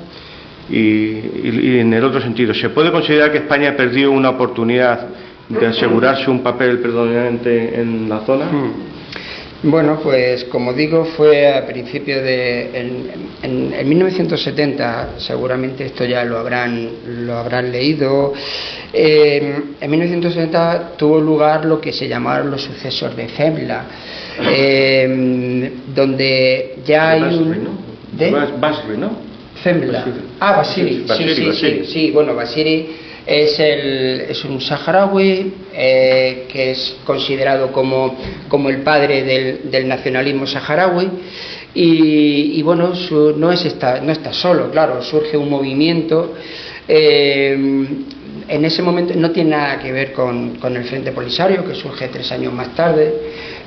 [SPEAKER 1] Y en el otro sentido, ¿se puede considerar que España perdió una oportunidad de asegurarse un papel predominante en la zona?
[SPEAKER 2] Bueno, pues como digo, fue a principios en 1970, seguramente esto ya lo habrán leído. En 1970 tuvo lugar lo que se llamaron los sucesos de Zembla, donde ya hay
[SPEAKER 1] Basri, ¿no?
[SPEAKER 2] Zembla. Basiri. Sí, bueno, Basiri Es un saharaui que es considerado como el padre del nacionalismo saharaui. Y bueno, no está solo, claro, surge un movimiento. En ese momento no tiene nada que ver con el Frente Polisario, que surge 3 años más tarde,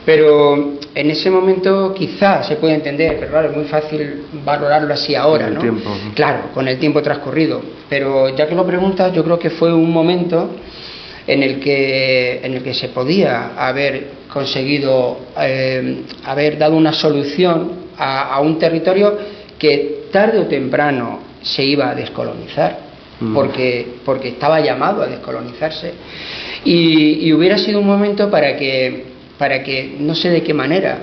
[SPEAKER 2] pero en ese momento quizás se puede entender, pero claro, es muy fácil valorarlo así ahora, ¿no? Claro, con el tiempo transcurrido, pero ya que lo preguntas, yo creo que fue un momento en el que se podía haber conseguido haber dado una solución a un territorio que tarde o temprano se iba a descolonizar, porque estaba llamado a descolonizarse, y hubiera sido un momento para que no sé de qué manera,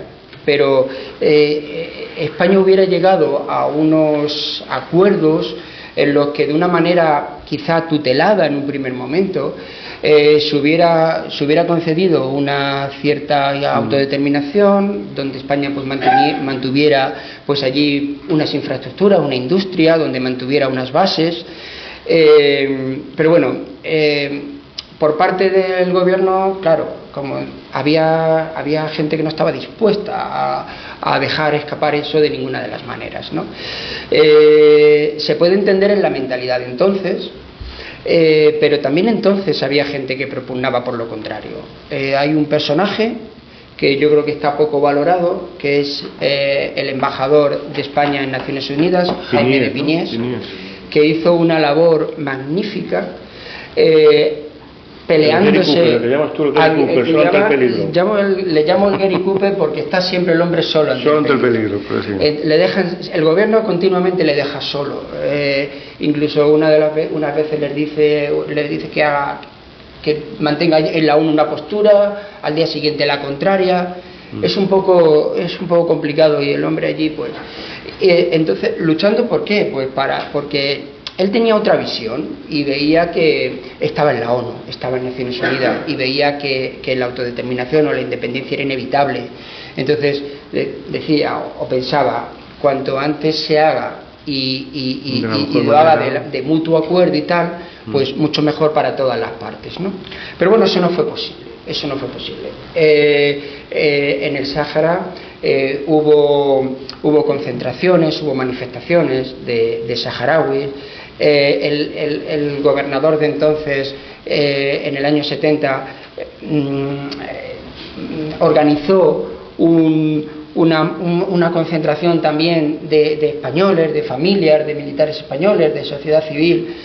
[SPEAKER 2] pero España hubiera llegado a unos acuerdos en los que de una manera quizá tutelada en un primer momento se hubiera concedido una cierta autodeterminación, donde España pues mantuviera pues allí unas infraestructuras, una industria, donde mantuviera unas bases, pero bueno, por parte del gobierno, claro, como había gente que no estaba dispuesta a dejar escapar eso de ninguna de las maneras, ¿no? Se puede entender en la mentalidad de entonces, pero también entonces había gente que propugnaba por lo contrario. Hay un personaje que yo creo que está poco valorado, que es el embajador de España en Naciones Unidas, Jaime de Piñés, que hizo una labor magnífica, peleándose.
[SPEAKER 1] Le llamas tú el Gary Cooper, solo ante el peligro.
[SPEAKER 2] Le llamo el Gary Cooper porque está siempre el hombre solo ante el peligro.
[SPEAKER 1] Pero sí.
[SPEAKER 2] El gobierno continuamente le deja solo. Incluso unas veces les dice que mantenga en la ONU una postura, al día siguiente la contraria. Es un poco complicado, y el hombre allí pues entonces luchando. ¿Por qué? Pues porque él tenía otra visión y veía que estaba en la ONU, estaba en Naciones Unidas, y veía que la autodeterminación o la independencia era inevitable. Entonces decía o pensaba, cuanto antes se haga y lo haga de mutuo acuerdo y tal, pues mucho mejor para todas las partes, ¿no? Pero bueno, eso no fue posible. En el Sáhara hubo concentraciones, hubo manifestaciones de saharauis. El gobernador de entonces, en el año 70, organizó una concentración también de españoles, de familias, de militares españoles, de sociedad civil,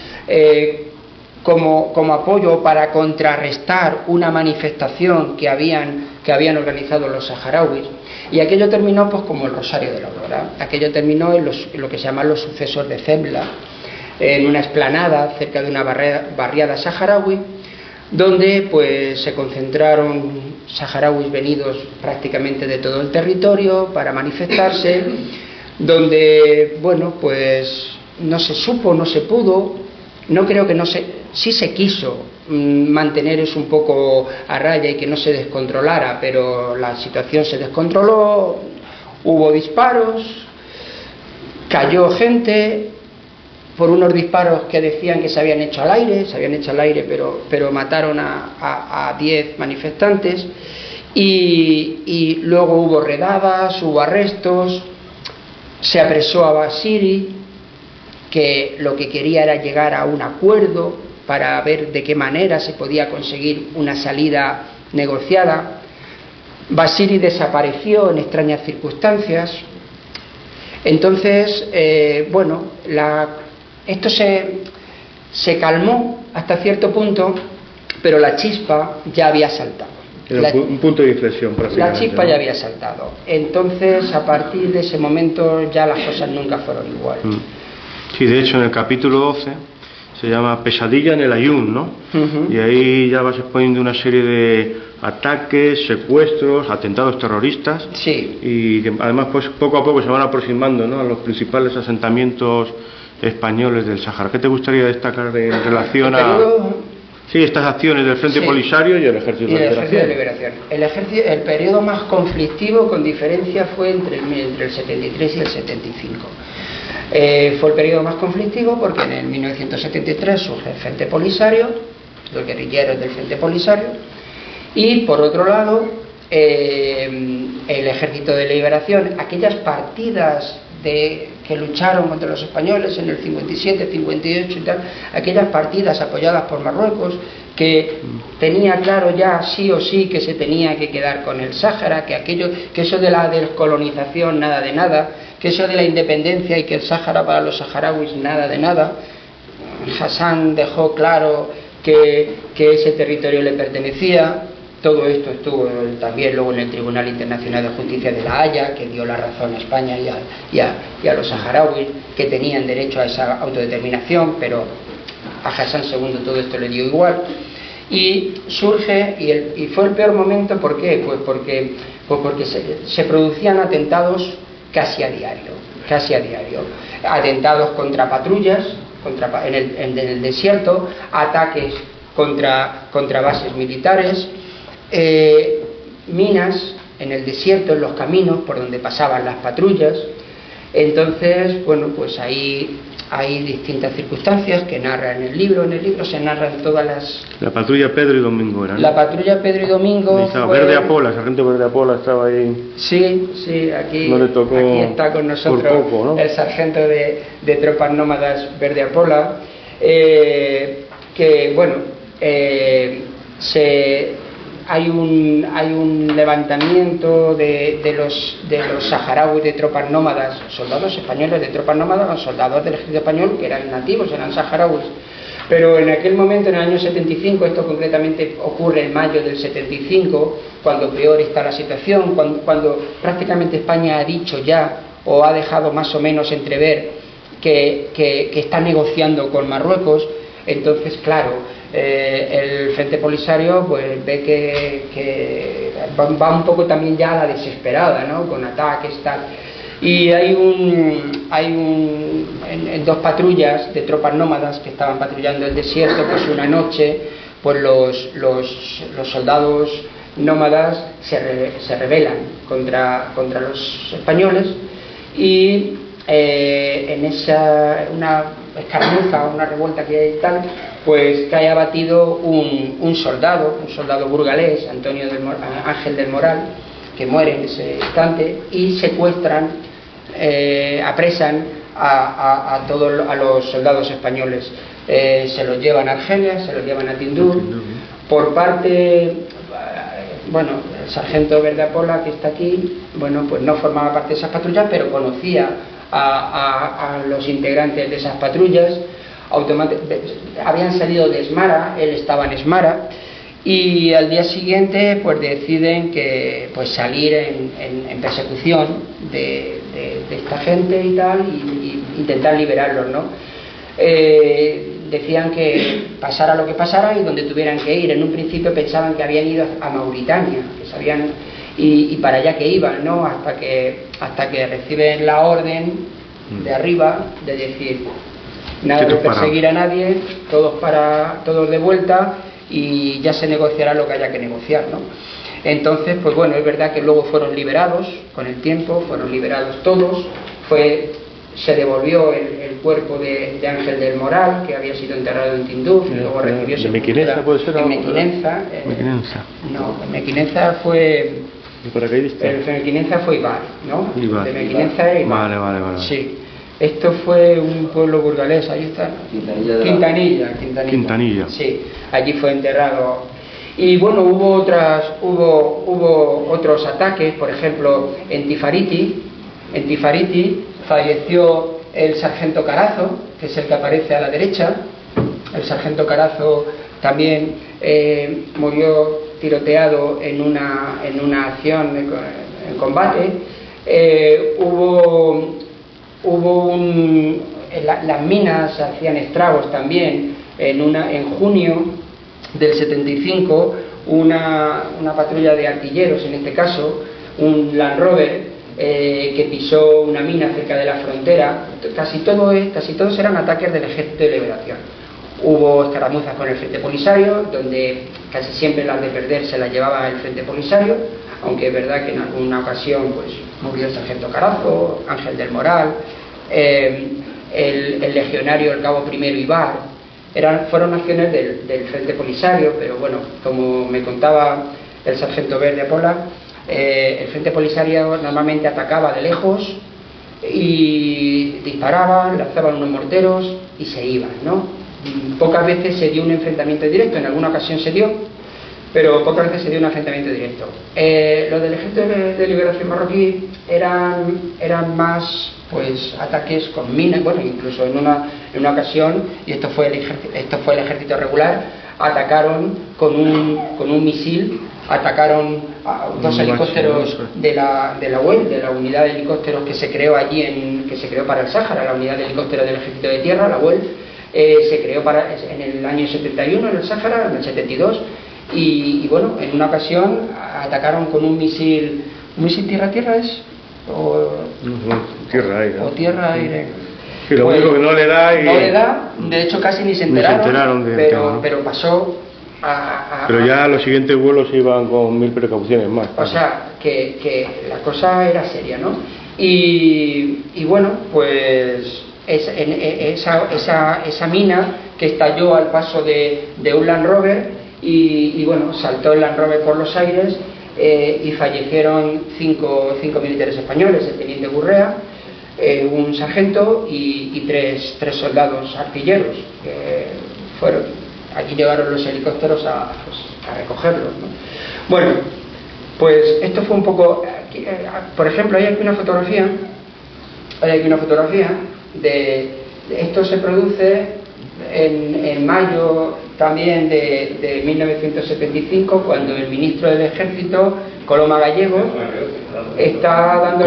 [SPEAKER 2] como apoyo para contrarrestar una manifestación que habían organizado los saharauis. Y aquello terminó pues como el Rosario de la Aurora. Aquello terminó en lo que se llaman los sucesos de Zembla, en una explanada cerca de una barriada saharaui, donde pues se concentraron saharauis venidos prácticamente de todo el territorio para manifestarse, donde bueno, pues no se supo, no se pudo, no creo que sí se quiso mantener eso un poco a raya y que no se descontrolara, pero la situación se descontroló, hubo disparos, cayó gente por unos disparos que decían que se habían hecho al aire, pero mataron a 10 manifestantes, y luego hubo redadas, hubo arrestos, se apresó a Basiri, que lo que quería era llegar a un acuerdo para ver de qué manera se podía conseguir una salida negociada. Basiri desapareció en extrañas circunstancias. Entonces, bueno, esto se calmó hasta cierto punto, pero la chispa ya había saltado.
[SPEAKER 1] Era un punto de inflexión prácticamente.
[SPEAKER 2] La chispa ya había saltado. Entonces, a partir de ese momento ya las cosas nunca fueron igual.
[SPEAKER 1] Sí, de hecho en el capítulo 12 se llama Pesadilla en el Ayun, ¿no? Y ahí ya vas exponiendo una serie de ataques, secuestros, atentados terroristas.
[SPEAKER 2] Sí.
[SPEAKER 1] Y que además pues poco a poco se van aproximando, ¿no?, a los principales asentamientos españoles del Sáhara. ¿Qué te gustaría destacar en relación a estas acciones del Frente Polisario y el Ejército de Liberación?
[SPEAKER 2] El periodo más conflictivo, con diferencia, fue entre el 73 y el 75. Fue el periodo más conflictivo porque en el 1973 surge el Frente Polisario, los guerrilleros del Frente Polisario, y por otro lado el Ejército de Liberación, aquellas partidas que lucharon contra los españoles en el 57, 58 y tal, aquellas partidas apoyadas por Marruecos, que tenía claro ya sí o sí que se tenía que quedar con el Sáhara, que eso de la descolonización nada de nada, que eso de la independencia y que el Sáhara para los saharauis nada de nada. Hassan dejó claro que ese territorio le pertenecía. Todo esto estuvo también luego en el Tribunal Internacional de Justicia de La Haya, que dio la razón a España y a los saharauis, que tenían derecho a esa autodeterminación, pero a Hassan II todo esto le dio igual. Y surge, y fue el peor momento. ¿Por qué? Pues porque se producían atentados casi a diario. Atentados contra patrullas, en el desierto, ataques contra bases militares, minas en el desierto, en los caminos por donde pasaban las patrullas. Entonces, bueno, pues ahí hay distintas circunstancias que narra en el libro. En el libro se narran todas las...
[SPEAKER 1] La patrulla Pedro y Domingo era, ¿no?
[SPEAKER 2] La patrulla Pedro y Domingo fue...
[SPEAKER 1] Verde Apola, el sargento Verde Apola estaba ahí.
[SPEAKER 2] Sí, aquí,
[SPEAKER 1] no le tocó
[SPEAKER 2] aquí está con nosotros
[SPEAKER 1] por poco, ¿no?
[SPEAKER 2] El sargento de tropas nómadas Verde Apola, que bueno, hay un levantamiento de los saharauis de tropas nómadas, soldados españoles de tropas nómadas, soldados del ejército español que eran nativos, eran saharauis. Pero en aquel momento, en el año 75, esto concretamente ocurre en mayo del 75, cuando peor está la situación, cuando prácticamente España ha dicho ya, o ha dejado más o menos entrever que está negociando con Marruecos. Entonces, claro, el Frente Polisario pues ve que va un poco también ya a la desesperada, ¿no? Con ataques, tal. Y hay en dos patrullas de tropas nómadas que estaban patrullando el desierto, pues una noche, pues los soldados nómadas se rebelan contra los españoles, y en una escaramuza, una revuelta que hay y tal, pues cae abatido un soldado burgalés, Ángel del Moral, que muere en ese instante, y secuestran, apresan a los soldados españoles, se los llevan a Argelia, se los llevan a Tinduf. Por parte, bueno, el sargento Verde Apola, que está aquí, bueno, pues no formaba parte de esas patrullas, pero conocía a los integrantes de esas patrullas. Habían salido de Esmara, él estaba en Esmara, y al día siguiente pues deciden que pues salir en persecución de esta gente y tal, y intentar liberarlos, ¿no? Decían que pasara lo que pasara y donde tuvieran que ir. En un principio pensaban que habían ido a Mauritania, que sabían, y para allá que iban, ¿no? Hasta que reciben la orden de arriba de decir: nada de perseguir a nadie, todos de vuelta, y ya se negociará lo que haya que negociar, ¿no? Entonces, pues bueno, es verdad que luego fueron liberados, con el tiempo, fueron liberados todos. Se devolvió el cuerpo de Ángel del Moral, que había sido enterrado en Tinduf, y luego recibió
[SPEAKER 1] Mequinenza, ¿puede ser?
[SPEAKER 2] En Mequinenza. No, en Mequinenza fue... En Mequinenza fue Ibar, ¿no?
[SPEAKER 1] Ibar.
[SPEAKER 2] De Mequinenza era Ibar.
[SPEAKER 1] Vale.
[SPEAKER 2] Sí. Esto fue un pueblo burgalés, ahí está. Quintanilla. Sí, allí fue enterrado. Y bueno, hubo otros ataques, por ejemplo, en Tifariti. En Tifariti falleció el sargento Carazo, que es el que aparece a la derecha. El sargento Carazo también murió tiroteado en una acción en combate. Las minas hacían estragos también. En junio del 75, una patrulla de artilleros, en este caso un Land Rover, que pisó una mina cerca de la frontera. Casi todos eran ataques del Ejército de Liberación. Hubo escaramuzas con el Frente Polisario, donde casi siempre las de perder se las llevaba el Frente Polisario, aunque es verdad que en alguna ocasión pues murió el sargento Carazo, Ángel del Moral, el legionario, el cabo primero Ibar, fueron acciones del Frente Polisario, pero bueno, como me contaba el sargento Verde Pola, el Frente Polisario normalmente atacaba de lejos y disparaban, lanzaban unos morteros y se iban, ¿no? Pocas veces se dio un enfrentamiento directo, en alguna ocasión se dio, pero pocas veces se dio un enfrentamiento directo. Los del Ejército de Liberación Marroquí eran más pues ataques con minas, bueno, incluso en una ocasión, y esto fue el ejército regular, atacaron con un misil, atacaron a dos helicópteros de la UEL, de la unidad de helicópteros que se creó allí, que se creó para el Sáhara, la unidad de helicópteros del Ejército de Tierra, la UEL, se creó en el año 71 en el Sáhara, en el 72, y bueno, en una ocasión atacaron con un misil tierra-tierra es
[SPEAKER 1] tierra-aire, ¿no?
[SPEAKER 2] O tierra-aire.
[SPEAKER 1] Sí, lo único que no le da
[SPEAKER 2] de hecho casi ni se enteraron pero pasó
[SPEAKER 1] pero ya los siguientes vuelos iban con 1000 precauciones más.
[SPEAKER 2] O sea, que la cosa era seria, ¿no? Y bueno, pues esa mina que estalló al paso de un Land Rover y bueno, saltó el Land Rover por los aires y fallecieron cinco militares españoles, el teniente Gurrea, un sargento y tres soldados artilleros que fueron. Aquí llegaron los helicópteros a recogerlos, ¿no? Bueno, pues esto fue un poco. Por ejemplo, hay aquí una fotografía de esto se produce en mayo también de 1975, cuando el ministro del Ejército, Coloma Gallego, está dando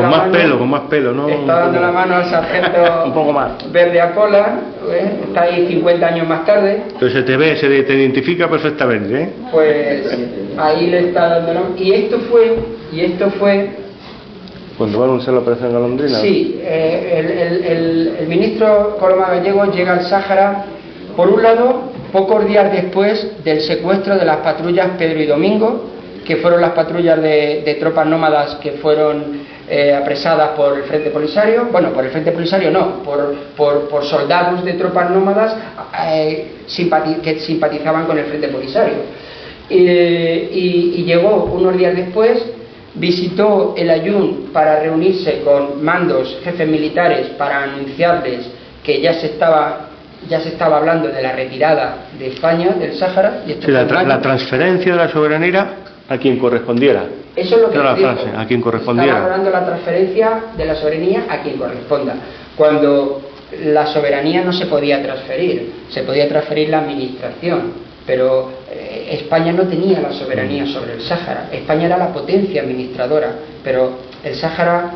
[SPEAKER 1] con más pelo, ¿no?
[SPEAKER 2] Está dando la mano al sargento
[SPEAKER 1] un poco más.
[SPEAKER 2] Verde Apola, está ahí 50 años más tarde.
[SPEAKER 1] Entonces te identifica perfectamente, ¿eh?
[SPEAKER 2] Pues ahí le está dando la mano. Y esto fue
[SPEAKER 1] cuando van a anunciar la operación Golondrina.
[SPEAKER 2] Sí, el ministro Coloma Gallego llega al Sáhara, por un lado, pocos días después del secuestro de las patrullas Pedro y Domingo, que fueron las patrullas de tropas nómadas que fueron apresadas por el Frente Polisario. Bueno, por el Frente Polisario no, por soldados de tropas nómadas que simpatizaban con el Frente Polisario. Y llegó unos días después, visitó el Aaiún para reunirse con mandos, jefes militares, para anunciarles que ya se estaba hablando de la retirada de España del Sáhara. Y
[SPEAKER 1] sí, la transferencia de la soberanía a quien correspondiera.
[SPEAKER 2] Eso es lo que
[SPEAKER 1] la frase, a quien correspondiera.
[SPEAKER 2] Estaba hablando de la transferencia de la soberanía a quien corresponda. Cuando la soberanía no se podía transferir, se podía transferir la administración, pero España no tenía la soberanía sobre el Sáhara. España era la potencia administradora, pero el Sáhara,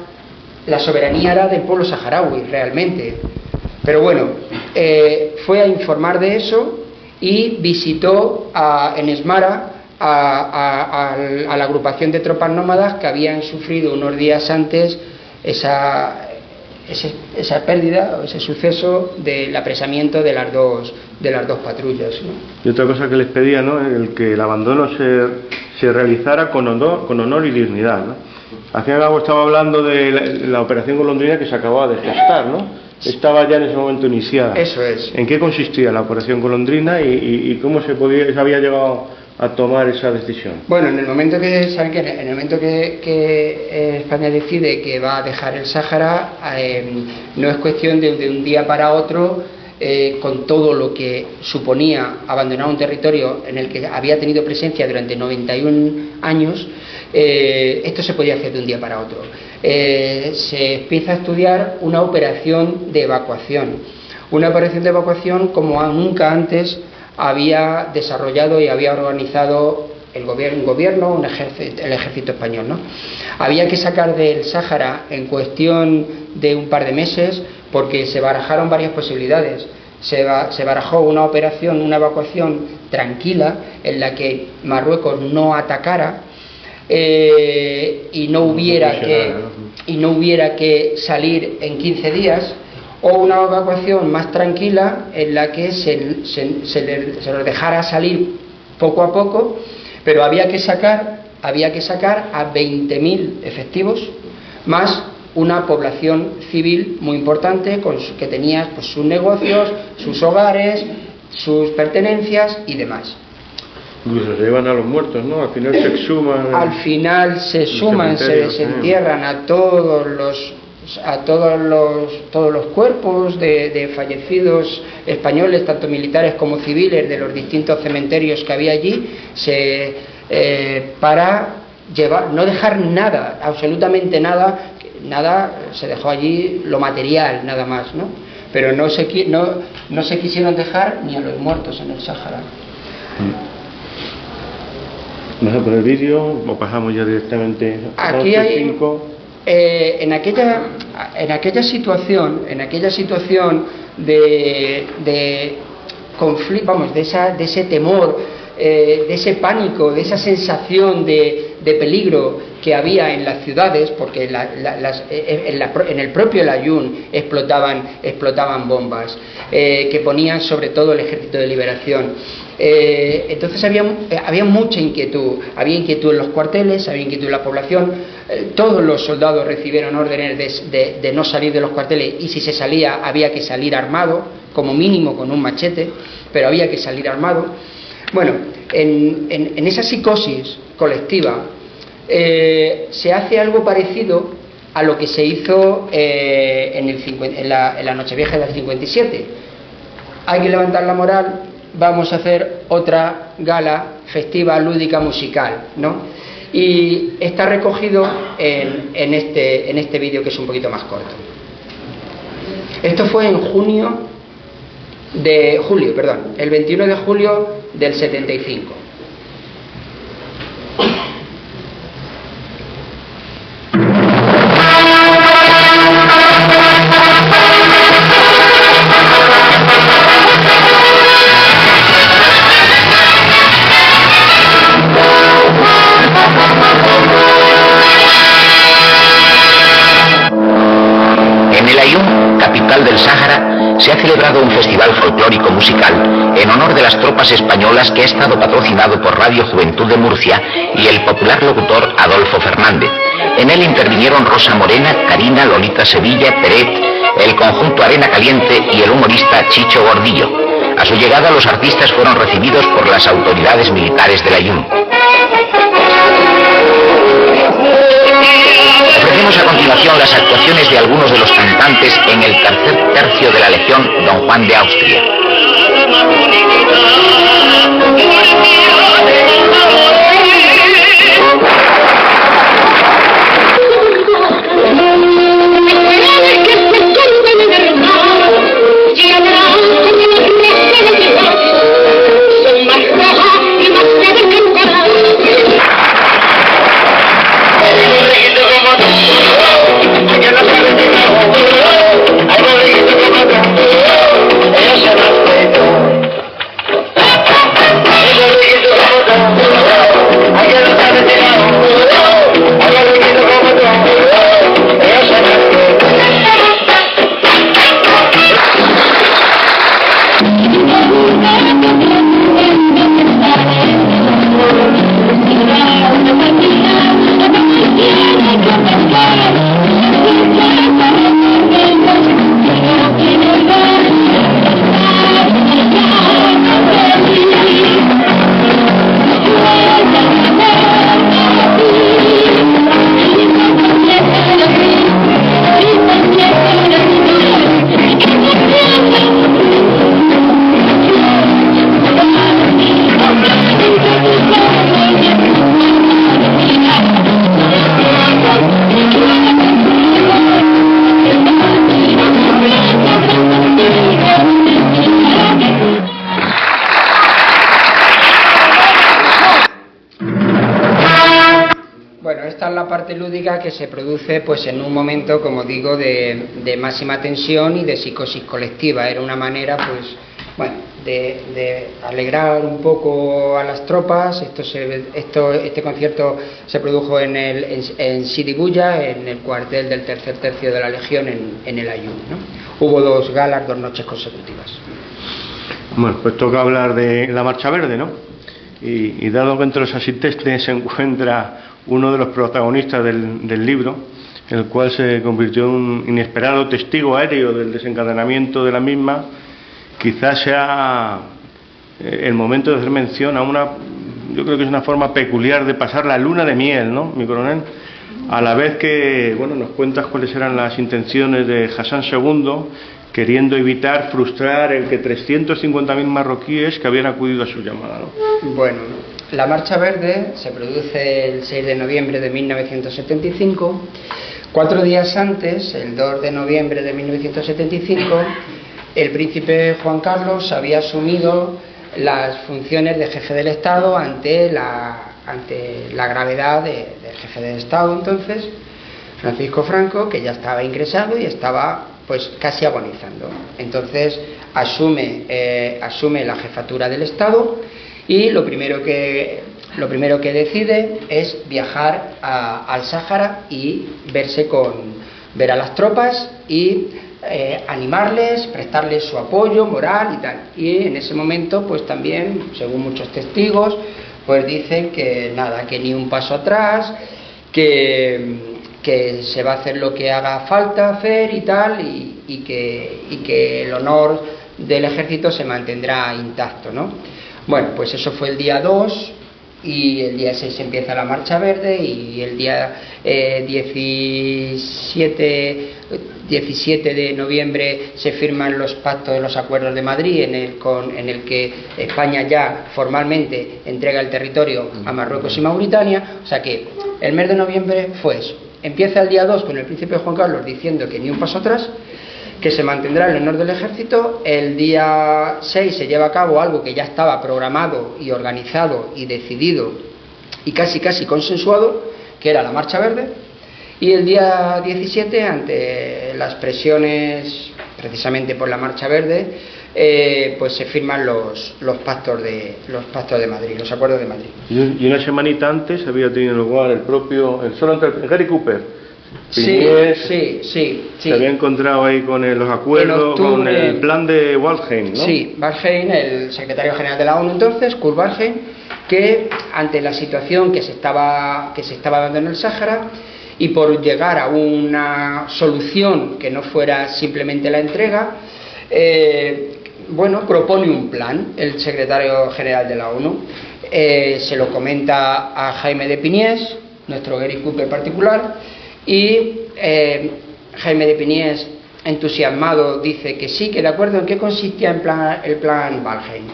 [SPEAKER 2] la soberanía era del pueblo saharaui realmente. Pero bueno, fue a informar de eso y visitó en Esmara a la agrupación de tropas nómadas que habían sufrido unos días antes esa pérdida, o ese suceso del apresamiento de las dos patrullas, ¿no?
[SPEAKER 1] Y otra cosa que les pedía, ¿no?, que el abandono se realizara con honor y dignidad, ¿no? Al fin y al cabo estaba hablando de la operación Golondrina, que se acababa de gestar, ¿no? Estaba ya en ese momento iniciada.
[SPEAKER 2] Eso es.
[SPEAKER 1] ¿En qué consistía la operación Golondrina y cómo se había llegado a tomar esa decisión?
[SPEAKER 2] Bueno, en el momento que España decide que va a dejar el Sáhara, no es cuestión de un día para otro, con todo lo que suponía abandonar un territorio en el que había tenido presencia durante 91 años, esto se podía hacer de un día para otro. Se empieza a estudiar una operación de evacuación como nunca antes había desarrollado y había organizado el ejército español, ¿no? Había que sacar del Sáhara en cuestión de un par de meses, porque se barajaron varias posibilidades. Se barajó una evacuación tranquila, en la que Marruecos no atacara y no hubiera que salir en 15 días, o una evacuación más tranquila en la que se los dejara salir poco a poco, pero había que sacar a 20.000 efectivos, más una población civil muy importante que tenía pues, sus negocios, sus hogares, sus pertenencias y demás.
[SPEAKER 1] Incluso se llevan a los muertos, ¿no? Al final se exhuman.
[SPEAKER 2] Al final se exhuman, se desentierran a todos los cuerpos de fallecidos españoles, tanto militares como civiles, de los distintos cementerios que había allí, para no dejar nada, absolutamente nada, se dejó allí lo material nada más, ¿no? Pero no se quisieron dejar ni a los muertos en el Sáhara.
[SPEAKER 1] ¿Vas a poner vídeo o pasamos ya directamente a
[SPEAKER 2] aquí hay, en aquella situación de conflicto, vamos, de ese temor, de ese pánico, de esa sensación de peligro que había en las ciudades, porque en el propio El Aaiún explotaban bombas que ponían sobre todo el Ejército de Liberación. Entonces había mucha inquietud, había inquietud en los cuarteles, había inquietud en la población. Todos los soldados recibieron órdenes de no salir de los cuarteles, y si se salía había que salir armado, como mínimo con un machete, pero había que salir armado. Bueno, en esa psicosis colectiva se hace algo parecido a lo que se hizo en la Nochevieja del 57. Hay que levantar la moral, vamos a hacer otra gala festiva, lúdica, musical, ¿no? Y está recogido en este vídeo, que es un poquito más corto. Esto fue en el 21 de julio del 75.
[SPEAKER 3] Del Sáhara, se ha celebrado un festival folclórico musical en honor de las tropas españolas que ha estado patrocinado por Radio Juventud de Murcia y el popular locutor Adolfo Fernández. En él intervinieron Rosa Morena, Karina, Lolita Sevilla, Peret, el conjunto Arena Caliente y el humorista Chicho Gordillo. A su llegada, los artistas fueron recibidos por las autoridades militares del Aaiún. Ofrecemos a continuación las actuaciones de algunos de los cantantes en el tercer tercio de la Legión Don Juan de Austria.
[SPEAKER 2] Lúdica que se produce pues en un momento, como digo, de máxima tensión y de psicosis colectiva. Era una manera pues bueno de alegrar un poco a las tropas. Este concierto se produjo en Sidi Bouya, en el cuartel del tercer tercio de la Legión en El Aaiún, ¿no? Hubo dos galas, 2 noches consecutivas.
[SPEAKER 1] Bueno, pues toca hablar de la Marcha Verde, ¿no? Y dado que entre los asistentes se encuentra uno de los protagonistas del libro, el cual se convirtió en un inesperado testigo aéreo del desencadenamiento de la misma, quizás sea el momento de hacer mención a yo creo que es una forma peculiar de pasar la luna de miel, ¿no, mi coronel? A la vez que, bueno, nos cuentas cuáles eran las intenciones de Hassan II, queriendo evitar frustrar el que 350.000 marroquíes que habían acudido a su llamada, ¿no?
[SPEAKER 2] Bueno, la Marcha Verde se produce el 6 de noviembre de 1975. 4 días antes, el 2 de noviembre de 1975, el príncipe Juan Carlos había asumido las funciones de jefe del Estado ante la gravedad del jefe del Estado entonces, Francisco Franco, que ya estaba ingresado y estaba pues casi agonizando. Entonces asume la jefatura del Estado y lo primero que decide es viajar al Sáhara y ver a las tropas y animarles, prestarles su apoyo moral y tal. Y en ese momento pues también, según muchos testigos, pues dicen que nada, que ni un paso atrás, que se va a hacer lo que haga falta hacer y tal, y que el honor del ejército se mantendrá intacto, ¿no? Bueno, pues eso fue el día 2 y el día 6 empieza la Marcha Verde y el día 17 de noviembre se firman los pactos de los acuerdos de Madrid en el que España ya formalmente entrega el territorio a Marruecos y Mauritania. O sea que el mes de noviembre fue eso. Empieza el día 2 con el príncipe Juan Carlos diciendo que ni un paso atrás, que se mantendrá el honor del ejército. El día 6 se lleva a cabo algo que ya estaba programado y organizado y decidido y casi consensuado, que era la Marcha Verde. Y el día 17, ante las presiones precisamente por la Marcha Verde, pues se firman los pactos de Madrid, los acuerdos de Madrid.
[SPEAKER 1] Y una semanita antes había tenido lugar el solo entre Gary Cooper.
[SPEAKER 2] Sí.
[SPEAKER 1] Se había encontrado ahí con los acuerdos, con el plan de Waldheim, ¿no?
[SPEAKER 2] Sí, Waldheim, el secretario general de la ONU entonces, Kurt Waldheim, que ante la situación que se estaba dando en el Sáhara, y por llegar a una solución que no fuera simplemente la entrega, propone un plan, el secretario general de la ONU, se lo comenta a Jaime de Piniés, nuestro Gary Cooper particular, y Jaime de Piniés, entusiasmado, dice que sí, que de acuerdo. ¿En qué consistía el plan Waldheim?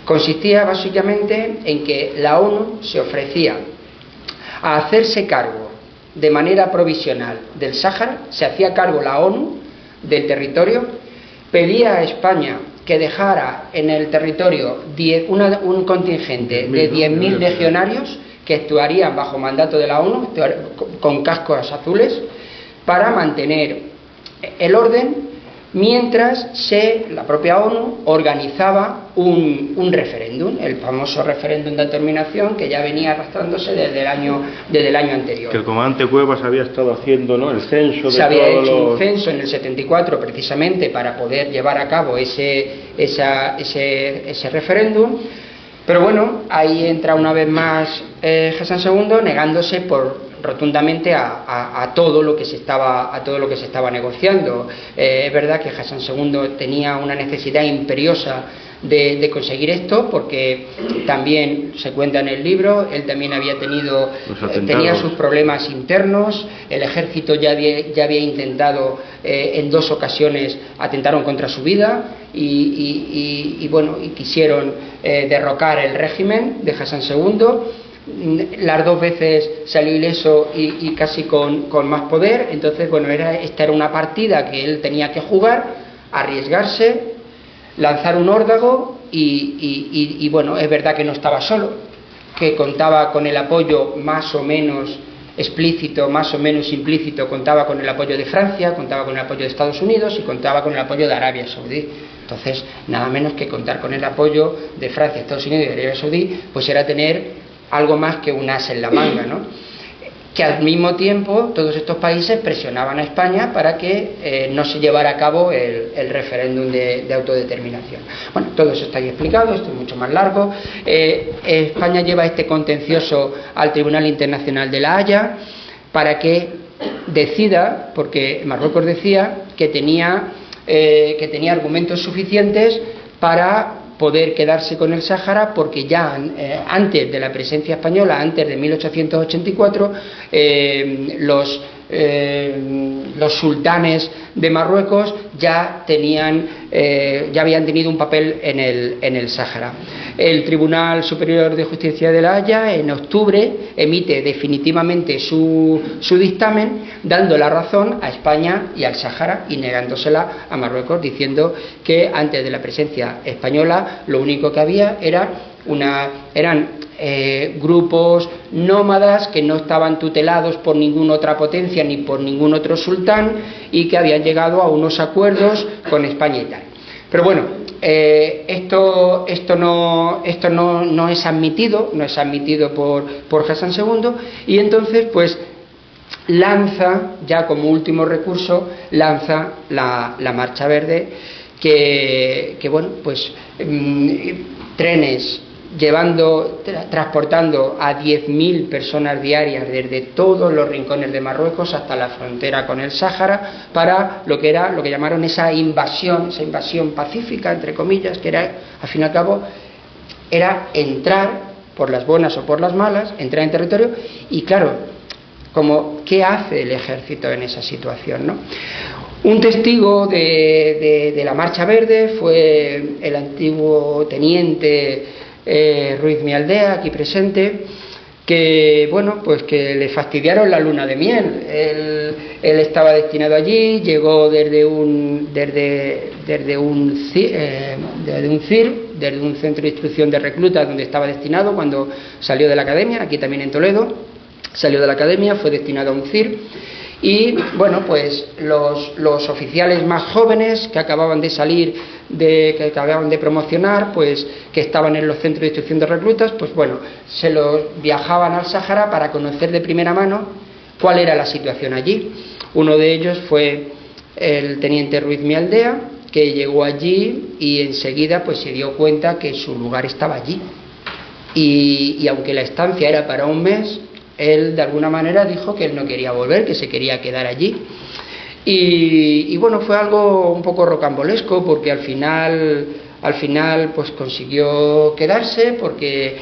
[SPEAKER 2] Consistía básicamente en que la ONU se ofrecía a hacerse cargo de manera provisional del Sáhara, se hacía cargo la ONU del territorio, pedía a España que dejara en el territorio un contingente de 10.000 legionarios que actuarían bajo mandato de la ONU, con cascos azules, para mantener el orden, mientras la propia ONU organizaba un referéndum, el famoso referéndum de determinación que ya venía arrastrándose desde el año anterior.
[SPEAKER 1] Que el comandante Cuevas había estado haciendo, ¿no?, el censo de
[SPEAKER 2] se había hecho un censo en el 74 precisamente para poder llevar a cabo ese referéndum. Pero bueno, ahí entra una vez más Hassan II, negándose rotundamente a todo lo que se estaba negociando. Es verdad que Hassan II tenía una necesidad imperiosa de conseguir esto, porque también se cuenta en el libro, él también tenía sus problemas internos. El ejército ya había intentado en 2 ocasiones, atentaron contra su vida y quisieron derrocar el régimen de Hassan II. Las 2 veces salió ileso y casi con más poder. Entonces, esta era una partida que él tenía que jugar, arriesgarse, lanzar un órdago y es verdad que no estaba solo, que contaba con el apoyo más o menos explícito, más o menos implícito, contaba con el apoyo de Francia, contaba con el apoyo de Estados Unidos y contaba con el apoyo de Arabia Saudí. Entonces, nada menos que contar con el apoyo de Francia, Estados Unidos y Arabia Saudí, pues era tener algo más que un as en la manga, ¿no? Que al mismo tiempo todos estos países presionaban a España para que no se llevara a cabo el referéndum de autodeterminación. Bueno, todo eso está ahí explicado, esto es mucho más largo. España lleva este contencioso al Tribunal Internacional de La Haya para que decida, porque Marruecos decía que tenía argumentos suficientes para poder quedarse con el Sáhara, porque ya antes de la presencia española, antes de 1884, los sultanes de Marruecos ya habían tenido un papel en el Sáhara. El Tribunal Superior de Justicia de La Haya en octubre emite definitivamente su dictamen, dando la razón a España y al Sáhara y negándosela a Marruecos, diciendo que antes de la presencia española lo único que había eran grupos nómadas que no estaban tutelados por ninguna otra potencia ni por ningún otro sultán y que habían llegado a unos acuerdos con España y tal. Pero bueno, esto no es admitido por Hassan II, y entonces pues lanza, ya como último recurso, la Marcha Verde, que bueno, pues trenes transportando a 10.000 personas diarias desde todos los rincones de Marruecos hasta la frontera con el Sáhara, para lo que llamaron esa invasión pacífica, entre comillas, que era, al fin y al cabo, era entrar, por las buenas o por las malas, entrar en territorio. Y claro, ¿qué hace el ejército en esa situación, no? Un testigo de la Marcha Verde fue el antiguo teniente Ruiz Mialdea, aquí presente, que bueno, pues que le fastidiaron la luna de miel. Él estaba destinado allí, llegó desde un centro de instrucción de reclutas donde estaba destinado cuando salió de la academia, aquí también en Toledo. Salió de la academia, fue destinado a un CIR. Y bueno, pues los oficiales más jóvenes que acababan de salir, que acababan de promocionar, pues que estaban en los centros de instrucción de reclutas, pues bueno, se los viajaban al Sáhara para conocer de primera mano cuál era la situación allí. Uno de ellos fue el teniente Ruiz Mialdea, que llegó allí y enseguida pues se dio cuenta que su lugar estaba allí. Y aunque la estancia era para un mes, él de alguna manera dijo que él no quería volver, que se quería quedar allí. Y bueno, fue algo un poco rocambolesco, porque al final pues consiguió quedarse, porque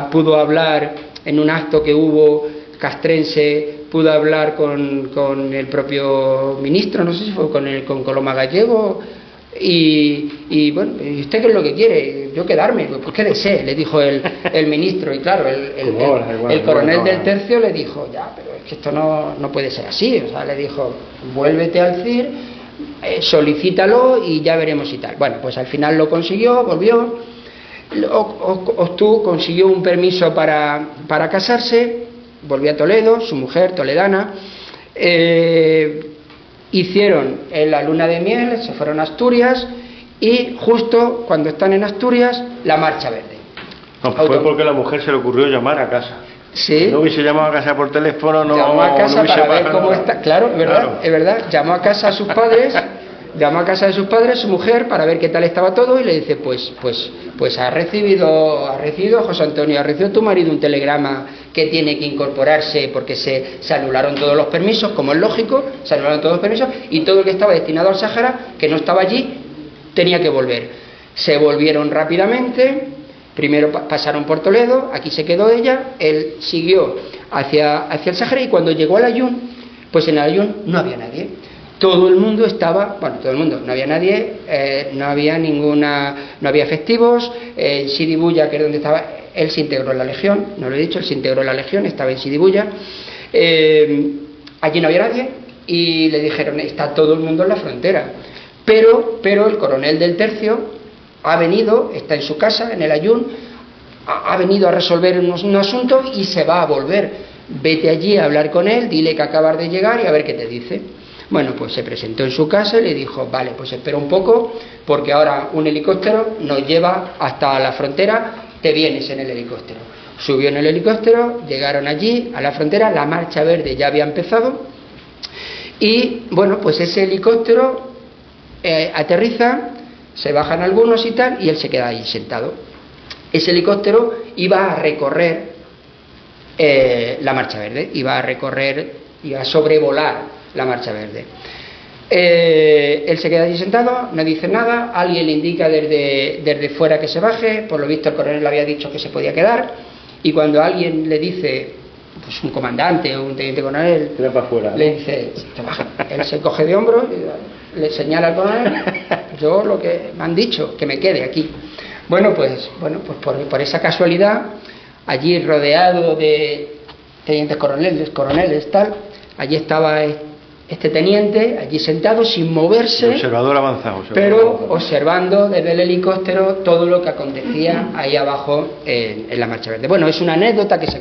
[SPEAKER 2] pudo hablar en un acto que hubo castrense, pudo hablar con el propio ministro, no sé si fue con Coloma Gallego. Y bueno, ¿y usted qué es lo que quiere? Yo quedarme. Pues quédese, le dijo el ministro. Y claro, el coronel del tercio le dijo, ya, pero es que esto no puede ser así. O sea, le dijo, vuélvete al CIR, solicítalo y ya veremos y tal. Bueno, pues al final lo consiguió, volvió, consiguió un permiso para casarse, volvió a Toledo, su mujer toledana. Hicieron la luna de miel, se fueron a Asturias, y justo cuando están en Asturias, la Marcha Verde.
[SPEAKER 1] No, fue porque a la mujer se le ocurrió llamar a casa.
[SPEAKER 2] Sí.
[SPEAKER 1] Si no hubiese llamado a casa por teléfono,
[SPEAKER 2] llamó a casa
[SPEAKER 1] no
[SPEAKER 2] para ver cómo está. Claro, es verdad, claro. Es verdad. Llamó a casa a sus padres, de su mujer, para ver qué tal estaba todo, y le dice, pues ha recibido José Antonio, ha recibido tu marido un telegrama que tiene que incorporarse, porque se anularon todos los permisos, como es lógico, se anularon todos los permisos, y todo el que estaba destinado al Sáhara, que no estaba allí, tenía que volver. Se volvieron rápidamente, primero pasaron por Toledo, aquí se quedó ella, él siguió hacia el Sáhara, y cuando llegó al Aaiún, pues en el Aaiún no había nadie. Todo el mundo estaba, bueno, todo el mundo, no había nadie, no había efectivos. En Sidi Bouya, que es donde estaba, él se integró en la Legión, no lo he dicho, él se integró en la Legión, estaba en Sidi Bouya. Allí no había nadie, y le dijeron, está todo el mundo en la frontera. Pero el coronel del tercio ha venido, está en su casa, en el Aaiún, ha venido a resolver un asunto y se va a volver. Vete allí a hablar con él, dile que acabas de llegar y a ver qué te dice. Bueno, pues se presentó en su casa y le dijo, vale, pues espera un poco, porque ahora un helicóptero nos lleva hasta la frontera, te vienes en el helicóptero. Subió en el helicóptero, llegaron allí, a la frontera, la Marcha Verde ya había empezado, y bueno, pues ese helicóptero aterriza, se bajan algunos y tal, y él se queda ahí sentado. Ese helicóptero iba a recorrer la Marcha Verde, iba a recorrer iba a sobrevolar la Marcha Verde. Él se queda allí sentado, no dice nada, alguien le indica desde fuera que se baje, por lo visto el coronel le había dicho que se podía quedar, y cuando alguien le dice, pues un comandante o un teniente coronel, le dice, te baja. Él se coge de hombros, le señala al coronel, yo lo que me han dicho, que me quede aquí. Bueno, pues por esa casualidad, allí rodeado de tenientes coroneles, tal, allí estaba este teniente, allí sentado sin moverse,
[SPEAKER 1] observador avanzado,
[SPEAKER 2] pero observando desde el helicóptero todo lo que acontecía ahí abajo en la Marcha Verde. Bueno, es una anécdota que se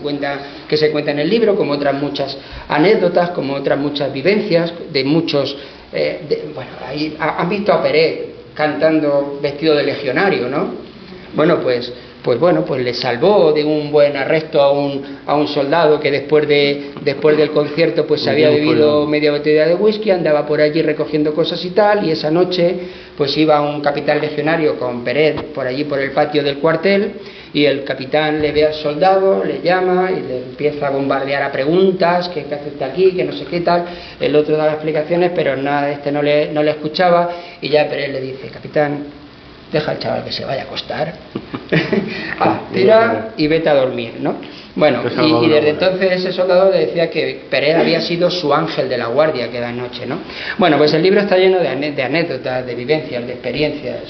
[SPEAKER 2] cuenta en el libro, como otras muchas anécdotas, como otras muchas vivencias de muchos. Ahí han visto a Peret cantando vestido de legionario, ¿no? Bueno, pues le salvó de un buen arresto a un soldado que después del concierto pues se había bebido media botella de whisky, andaba por allí recogiendo cosas y tal, y esa noche pues iba un capitán legionario con Peret por allí por el patio del cuartel, y el capitán le ve al soldado, le llama y le empieza a bombardear a preguntas, que qué hace usted aquí, que no sé qué tal. El otro da explicaciones, pero nada, no le escuchaba, y ya Peret le dice, capitán, deja al chaval que se vaya a acostar, tira y vete a dormir, ¿no? Bueno, y desde entonces ese soldado le decía que Peret había sido su ángel de la guardia aquella noche, ¿no? Bueno, pues el libro está lleno de anécdotas, de vivencias, de experiencias.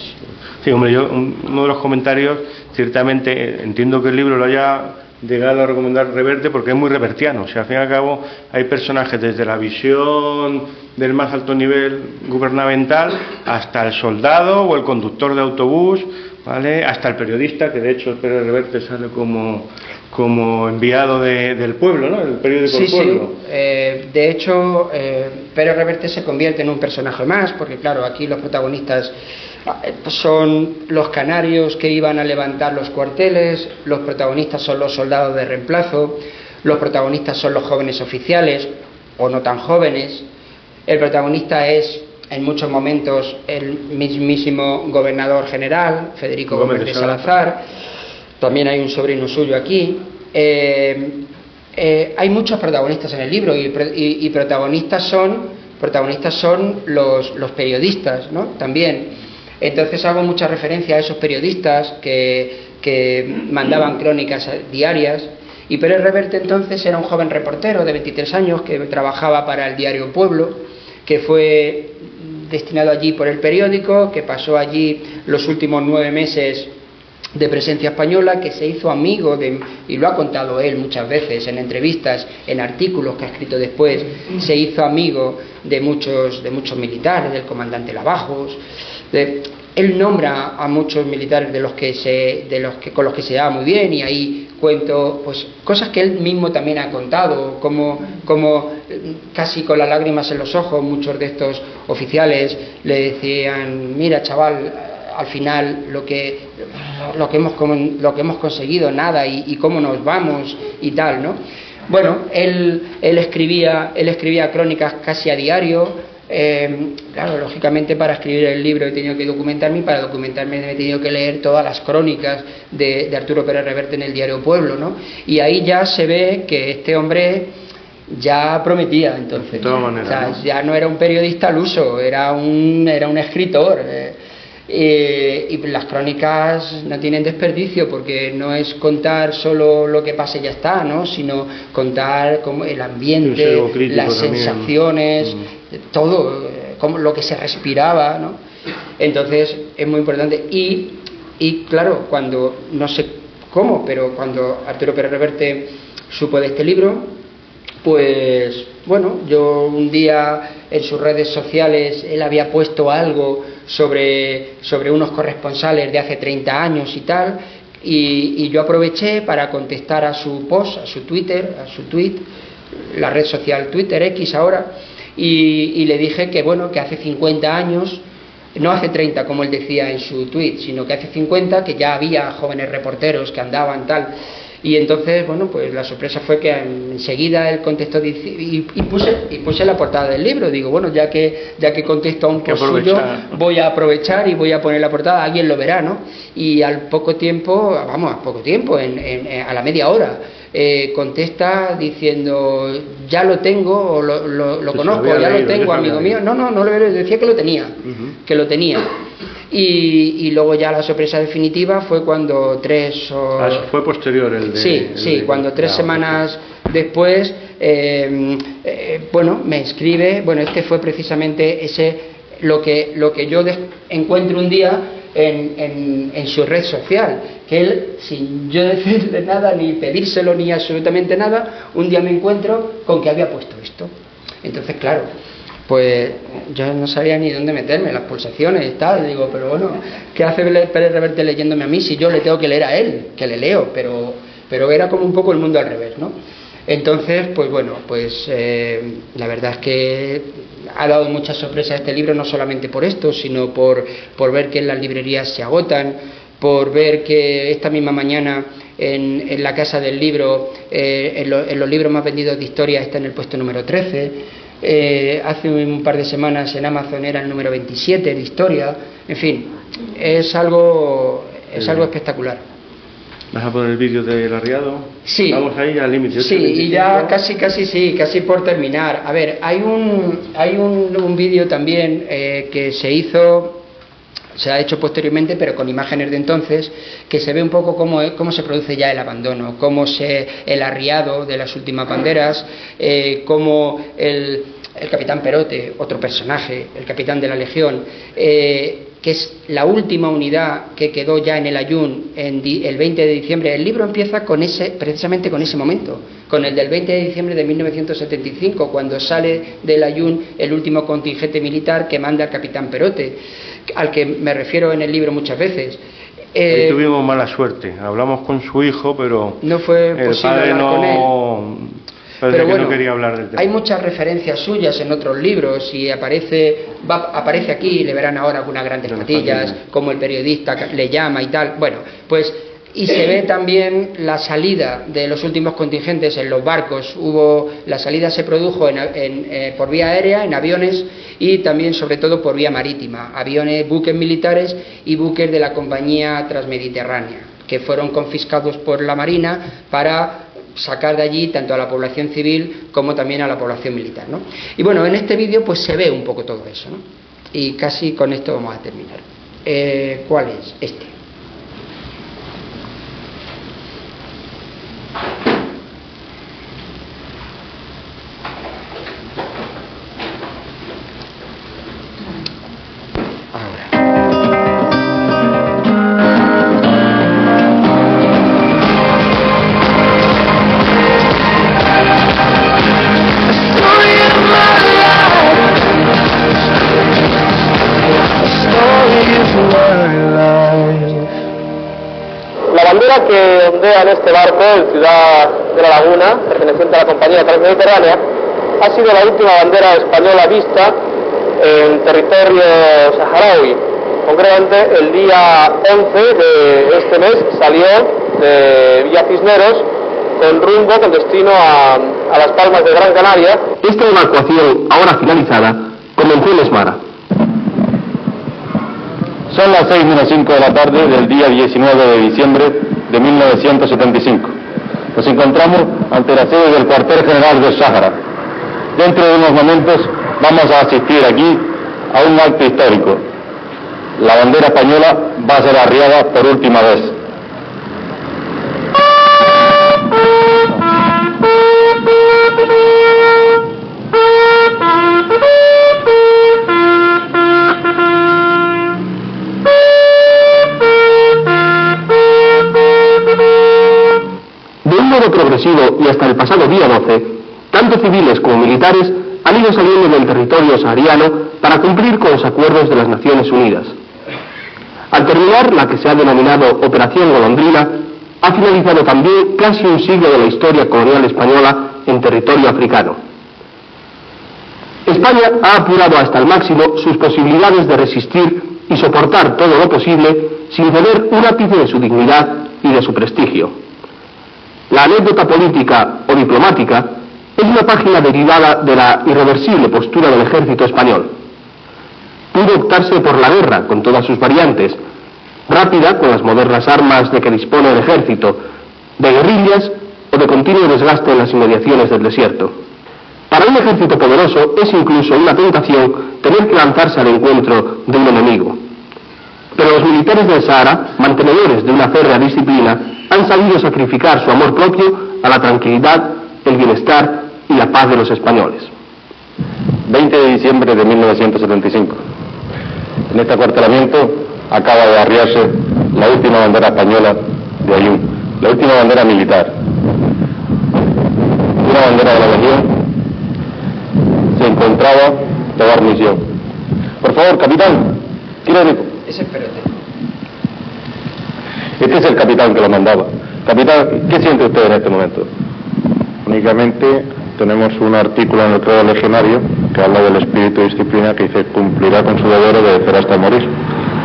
[SPEAKER 1] Sí, hombre, uno de los comentarios, ciertamente entiendo que el libro lo haya llegado a recomendar Reverte porque es muy revertiano. O sea, al fin y al cabo hay personajes desde la visión del más alto nivel gubernamental hasta el soldado o el conductor de autobús, ¿vale? Hasta el periodista, que de hecho Pérez Reverte sale como enviado del pueblo, ¿no? El periódico del pueblo.
[SPEAKER 2] Sí. De hecho, Pérez Reverte se convierte en un personaje más, porque claro, aquí los protagonistas son los canarios que iban a levantar los cuarteles, los protagonistas son los soldados de reemplazo, los protagonistas son los jóvenes oficiales o no tan jóvenes, el protagonista es en muchos momentos el mismísimo gobernador general, Federico Gómez de Salazar, también hay un sobrino suyo aquí. Hay muchos protagonistas en el libro y protagonistas son los periodistas, ¿no? También. Entonces hago mucha referencia a esos periodistas que mandaban crónicas diarias, y Pérez Reverte entonces era un joven reportero de 23 años que trabajaba para el diario Pueblo, que fue destinado allí por el periódico, que pasó allí los últimos 9 meses de presencia española, que se hizo amigo y lo ha contado él muchas veces en entrevistas, en artículos que ha escrito después, se hizo amigo de muchos militares, del comandante Lavajos. Él nombra a muchos militares con los que se da muy bien, y ahí cuento pues cosas que él mismo también ha contado, como casi con las lágrimas en los ojos muchos de estos oficiales le decían, mira chaval, al final lo que hemos conseguido, nada, y cómo nos vamos y tal, ¿no? Bueno, él escribía crónicas casi a diario. Claro, lógicamente para escribir el libro he tenido que documentarme, y para documentarme he tenido que leer todas las crónicas de Arturo Pérez Reverte en el diario Pueblo, ¿no? Y ahí ya se ve que este hombre ya prometía entonces.
[SPEAKER 1] De todas maneras,
[SPEAKER 2] o sea,
[SPEAKER 1] ¿no?
[SPEAKER 2] Ya no era un periodista al uso, era un escritor. Y las crónicas no tienen desperdicio, porque no es contar solo lo que pasa y ya está, ¿no? Sino contar como el ambiente, las sensaciones, todo, como lo que se respiraba, ¿no? Entonces es muy importante. Y claro, cuando, no sé cómo, pero cuando Arturo Pérez Reverte supo de este libro, pues bueno, yo un día en sus redes sociales él había puesto algo sobre unos corresponsales de hace 30 años y tal, y yo aproveché para contestar a su post, a su tweet, la red social Twitter, X ahora, y le dije que bueno, que hace 50 años, no hace 30 como él decía en su tweet, sino que hace 50, que ya había jóvenes reporteros que andaban tal. Y entonces, bueno, pues la sorpresa fue que enseguida él contestó y puse la portada del libro. Digo, bueno, ya que contesto a un post suyo, voy a aprovechar y voy a poner la portada, alguien lo verá, ¿no? Y a la media hora, contesta diciendo, ya lo tengo, o lo conozco, ya lo tengo, amigo mío. No lo decía que lo tenía, que lo tenía. Y luego ya la sorpresa definitiva fue cuando
[SPEAKER 1] fue posterior el de...
[SPEAKER 2] Sí, cuando 3 semanas después, me escribe, este fue precisamente lo que yo encuentro un día en su red social, que él, sin yo decirle nada, ni pedírselo, ni absolutamente nada, un día me encuentro con que había puesto esto. Entonces, claro, pues yo no sabía ni dónde meterme, las pulsaciones y tal, digo, pero bueno, ¿qué hace Pérez Reverte leyéndome a mí si yo le tengo que leer a él? Que le leo, pero era como un poco el mundo al revés, ¿no? Entonces, la verdad es que ha dado muchas sorpresas este libro, no solamente por esto, sino por ver que en las librerías se agotan, por ver que esta misma mañana en la Casa del Libro, en los libros más vendidos de historia, está en el puesto número 13, hace un par de semanas en Amazon era el número 27 de historia, en fin, es algo espectacular.
[SPEAKER 1] ¿Vas a poner el vídeo del arriado?
[SPEAKER 2] Sí.
[SPEAKER 1] Vamos ahí al límite.
[SPEAKER 2] Sí, y ya casi por terminar. A ver, hay un vídeo también que se ha hecho posteriormente, pero con imágenes de entonces, que se ve un poco cómo se produce ya el abandono, el arriado de las últimas banderas, cómo el capitán Perote, otro personaje, el capitán de la Legión, que es la última unidad que quedó ya en el Ayun el 20 de diciembre. El libro empieza precisamente con ese momento, con el del 20 de diciembre de 1975, cuando sale del Ayun el último contingente militar que manda el capitán Perote, al que me refiero en el libro muchas veces.
[SPEAKER 1] Ahí tuvimos mala suerte, hablamos con su hijo, pero
[SPEAKER 2] no fue posible hablar con él. Pero bueno,
[SPEAKER 1] no quería hablar del tema.
[SPEAKER 2] Hay muchas referencias suyas en otros libros y aparece aquí, le verán ahora algunas grandes patillas, como el periodista le llama y tal. Bueno, pues, y se ve también la salida de los últimos contingentes en los barcos. La salida se produjo por vía aérea, en aviones, y también sobre todo por vía marítima, buques militares y buques de la compañía Transmediterránea, que fueron confiscados por la Marina para sacar de allí tanto a la población civil como también a la población militar, ¿no? Y bueno, en este vídeo pues se ve un poco todo eso, ¿no? Y casi con esto vamos a terminar. ¿Cuál es? Este.
[SPEAKER 5] Que ondea en este barco en Ciudad de la Laguna, perteneciente a la compañía Transmediterránea, ha sido la última bandera española vista en territorio saharaui. Concretamente, el día 11 de este mes salió de Villa Cisneros con destino a Las Palmas de Gran Canaria.
[SPEAKER 3] Esta evacuación, ahora finalizada, comenzó en Esmara.
[SPEAKER 6] Son las 6:05 de la tarde del día 19 de diciembre de 1975. Nos encontramos ante la sede del cuartel general del Sáhara. Dentro de unos momentos vamos a asistir aquí a un acto histórico. La bandera española va a ser arriada por última vez.
[SPEAKER 3] Progresivo y hasta el pasado día 12, tanto civiles como militares han ido saliendo del territorio sahariano para cumplir con los acuerdos de las Naciones Unidas. Al terminar la que se ha denominado Operación Golondrina, ha finalizado también casi un siglo de la historia colonial española en territorio africano. España ha apurado hasta el máximo sus posibilidades de resistir y soportar todo lo posible sin ceder un ápice de su dignidad y de su prestigio. La anécdota política o diplomática es una página derivada de la irreversible postura del ejército español. Pudo optarse por la guerra con todas sus variantes, rápida con las modernas armas de que dispone el ejército, de guerrillas
[SPEAKER 7] o de continuo desgaste en las inmediaciones del desierto. Para un ejército poderoso es incluso una tentación tener que lanzarse al encuentro de un enemigo. Pero los militares del Sahara, mantenedores de una férrea disciplina, han sabido sacrificar su amor propio a la tranquilidad, el bienestar y la paz de los españoles.
[SPEAKER 6] 20 de diciembre de 1975. En este acuartelamiento acaba de arriarse la última bandera española de Ayun, la última bandera militar. Una bandera de la Legión se encontraba de guarnición. Por favor, capitán, tírale.
[SPEAKER 2] Ese es Perote.
[SPEAKER 6] Este es el capitán que lo mandaba. Capitán, ¿qué siente usted en este momento?
[SPEAKER 8] Únicamente tenemos un artículo en el Credo Legionario que habla del espíritu de disciplina, que dice: cumplirá con su deber obedecer hasta morir.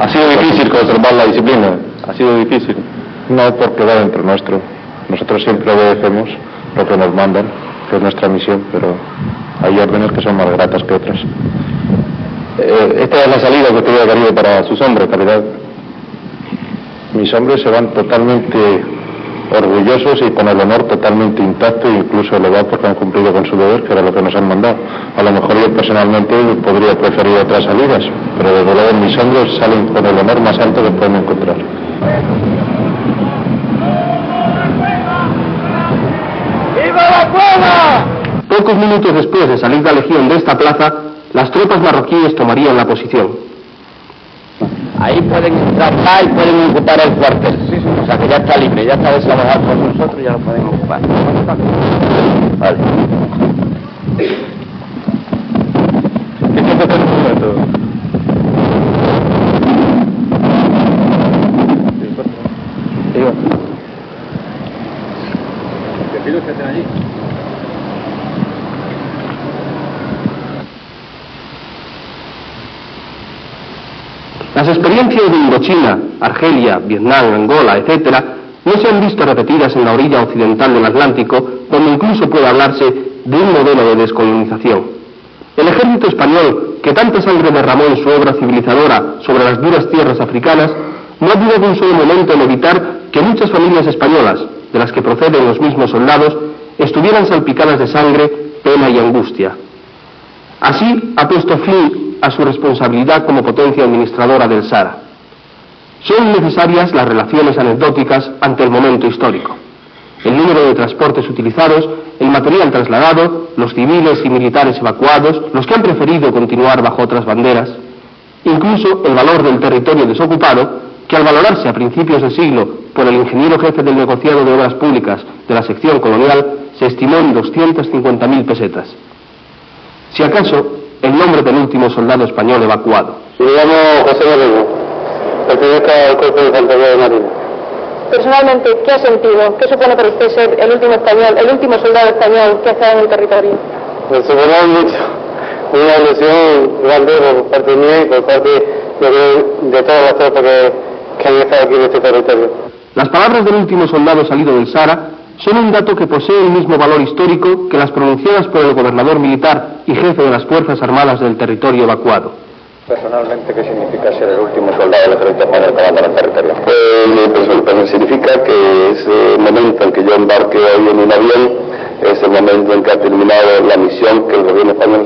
[SPEAKER 6] ¿Ha sido difícil conservar la disciplina? ¿Ha sido difícil?
[SPEAKER 8] No, porque va dentro nuestro. Nosotros siempre obedecemos lo que nos mandan, que es nuestra misión, pero hay órdenes que son más gratas que otras.
[SPEAKER 6] Esta es la salida que usted había querido para sus hombres, capitán.
[SPEAKER 8] Mis hombres se van totalmente orgullosos y con el honor totalmente intacto, e incluso elevado, porque han cumplido con su deber, que era lo que nos han mandado. A lo mejor yo personalmente podría preferir otras salidas, pero desde luego mis hombres salen con el honor más alto que pueden encontrar.
[SPEAKER 5] ¡Viva la Cueva!
[SPEAKER 7] Pocos minutos después de salir la Legión de esta plaza, las tropas marroquíes tomarían la posición.
[SPEAKER 9] Ahí pueden entrar y pueden ocupar el cuartel. O sea que ya está libre, ya está desalojado por nosotros, ya lo pueden ocupar. Vale.
[SPEAKER 6] ¿Qué siente usted en este momento?
[SPEAKER 9] ¿Qué pilos que están allí?
[SPEAKER 7] Las experiencias de Indochina, Argelia, Vietnam, Angola, etc., no se han visto repetidas en la orilla occidental del Atlántico, donde incluso puede hablarse de un modelo de descolonización. El ejército español, que tanta sangre derramó en su obra civilizadora sobre las duras tierras africanas, no ha dudado un solo momento en evitar que muchas familias españolas, de las que proceden los mismos soldados, estuvieran salpicadas de sangre, pena y angustia. Así ha puesto fin a su responsabilidad como potencia administradora del Sahara. Son necesarias las relaciones anecdóticas ante el momento histórico. El número de transportes utilizados, el material trasladado, los civiles y militares evacuados, los que han preferido continuar bajo otras banderas, incluso el valor del territorio desocupado, que al valorarse a principios del siglo por el ingeniero jefe del negociado de obras públicas de la sección colonial, se estimó en 250.000 pesetas. Si acaso, el nombre del último soldado español evacuado.
[SPEAKER 5] Me llamo José Rodrigo, pertenezco al Cuerpo de Infantería de Marina. Personalmente, ¿qué ha sentido? ¿Qué supone para usted ser el último soldado español que ha estado en el territorio? Me supone mucho, una ilusión grande por parte mía y por parte de todas las tropas que han estado aquí en este territorio.
[SPEAKER 7] Las palabras del último soldado salido del Sahara son un dato que posee el mismo valor histórico que las pronunciadas por el gobernador militar y jefe de las Fuerzas Armadas del territorio evacuado.
[SPEAKER 8] Personalmente, ¿qué significa ser el último soldado del ejército español comandante en el territorio? Pues significa que ese momento en que yo embarque hoy en un avión es el momento en que ha terminado la misión que el gobierno español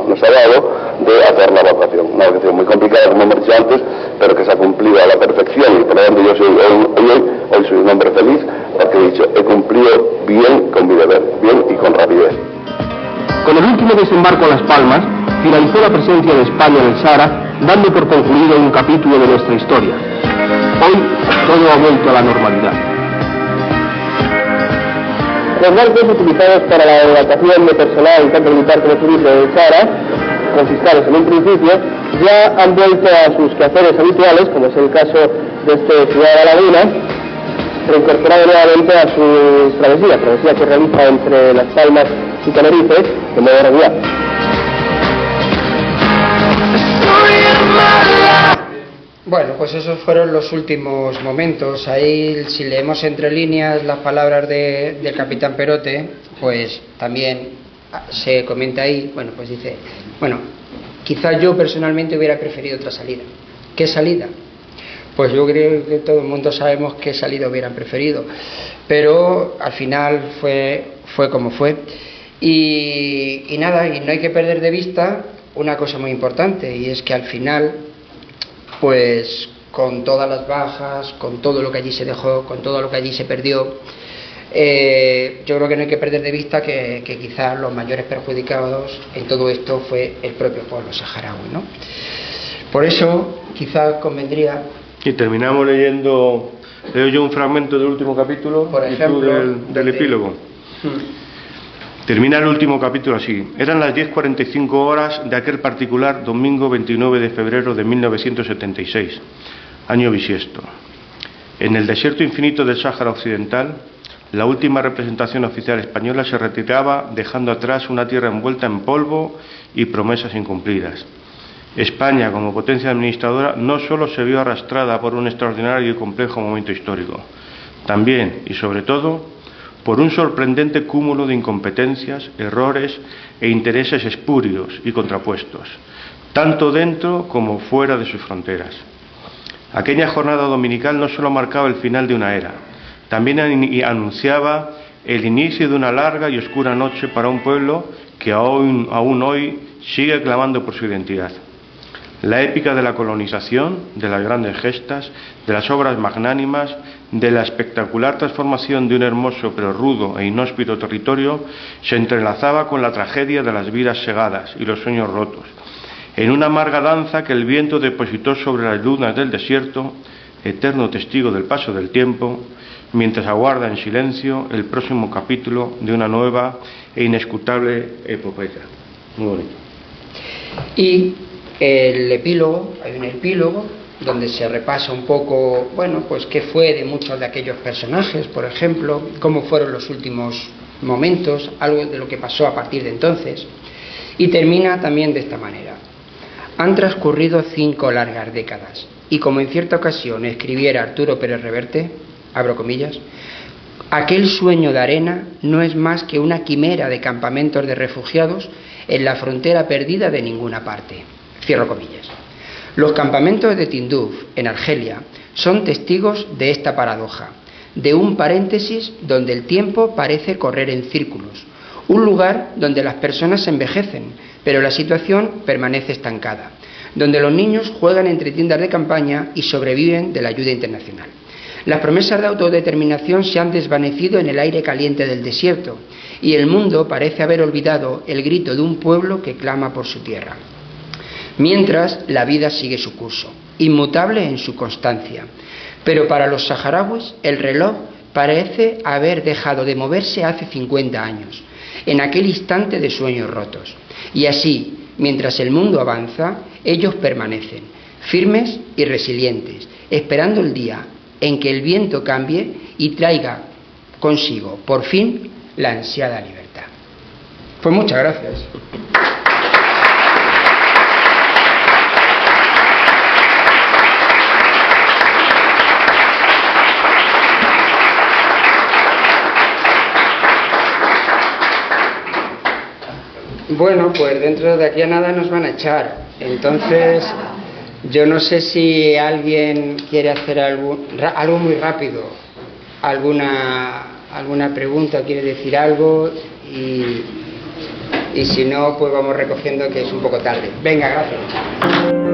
[SPEAKER 8] nos ha dado de hacer la evacuación. Una evacuación muy complicada, como hemos dicho antes, pero que se ha cumplido a la perfección, y por lo tanto yo soy hoy soy un hombre feliz, porque he dicho, he cumplido bien con mi deber, bien y con rapidez.
[SPEAKER 7] Con el último desembarco a Las Palmas, finalizó la presencia de España en el Sahara, dando por concluido un capítulo de nuestra historia. Hoy, todo ha vuelto a la normalidad.
[SPEAKER 5] Los barcos utilizados para la evacuación de personal, tanto militar como civil del Sahara, con fiscales en un principio, ya han vuelto a sus quehaceres habituales, como es el caso de este Ciudad de la Laguna, reincorporado nuevamente a su travesía que realiza entre Las Palmas y Tenerife de modo regular.
[SPEAKER 2] Bueno, pues esos fueron los últimos momentos. Ahí, si leemos entre líneas las palabras del capitán Perote, pues también se comenta ahí, bueno, pues dice, bueno, quizás yo personalmente hubiera preferido otra salida. ¿Qué salida? Pues yo creo que todo el mundo sabemos qué salida hubieran preferido, pero al final fue como fue. Y nada, y no hay que perder de vista una cosa muy importante, y es que al final, pues con todas las bajas, con todo lo que allí se dejó, con todo lo que allí se perdió, yo creo que no hay que perder de vista que quizás los mayores perjudicados en todo esto fue el propio pueblo saharaui, ¿no? Por eso quizás convendría...
[SPEAKER 1] Y terminamos leo yo un fragmento del último capítulo,
[SPEAKER 2] por ejemplo,
[SPEAKER 1] y tú del epílogo. Termina el último capítulo así: eran las 10:45 horas de aquel particular domingo 29 de febrero de 1976, año bisiesto. En el desierto infinito del Sáhara Occidental, la última representación oficial española se retiraba dejando atrás una tierra envuelta en polvo y promesas incumplidas. España, como potencia administradora, no solo se vio arrastrada por un extraordinario y complejo momento histórico, también y sobre todo por un sorprendente cúmulo de incompetencias, errores e intereses espurios y contrapuestos, tanto dentro como fuera de sus fronteras. Aquella jornada dominical no solo marcaba el final de una era, también anunciaba el inicio de una larga y oscura noche para un pueblo que aún hoy sigue clamando por su identidad. La épica de la colonización, de las grandes gestas, de las obras magnánimas, de la espectacular transformación de un hermoso pero rudo e inhóspito territorio, se entrelazaba con la tragedia de las vidas segadas y los sueños rotos, en una amarga danza que el viento depositó sobre las dunas del desierto, eterno testigo del paso del tiempo, mientras aguarda en silencio el próximo capítulo de una nueva e inescrutable epopeya. Muy bonito.
[SPEAKER 2] Y el epílogo, hay un epílogo donde se repasa un poco, bueno, pues qué fue de muchos de aquellos personajes, por ejemplo, cómo fueron los últimos momentos, algo de lo que pasó a partir de entonces, y termina también de esta manera: han transcurrido 5 largas décadas, y como en cierta ocasión escribiera Arturo Pérez Reverte, abro comillas, aquel sueño de arena no es más que una quimera de campamentos de refugiados en la frontera perdida de ninguna parte. Cierro comillas. Los campamentos de Tinduf, en Argelia, son testigos de esta paradoja, de un paréntesis donde el tiempo parece correr en círculos, un lugar donde las personas envejecen, pero la situación permanece estancada, donde los niños juegan entre tiendas de campaña y sobreviven de la ayuda internacional. Las promesas de autodeterminación se han desvanecido en el aire caliente del desierto y el mundo parece haber olvidado el grito de un pueblo que clama por su tierra. Mientras, la vida sigue su curso, inmutable en su constancia. Pero para los saharauis, el reloj parece haber dejado de moverse hace 50 años, en aquel instante de sueños rotos. Y así, mientras el mundo avanza, ellos permanecen, firmes y resilientes, esperando el día en que el viento cambie y traiga consigo, por fin, la ansiada libertad. Pues muchas gracias. Bueno, pues dentro de aquí a nada nos van a echar. Entonces, yo no sé si alguien quiere hacer algo muy rápido, alguna pregunta, quiere decir algo, y si no, pues vamos recogiendo que es un poco tarde. Venga, gracias.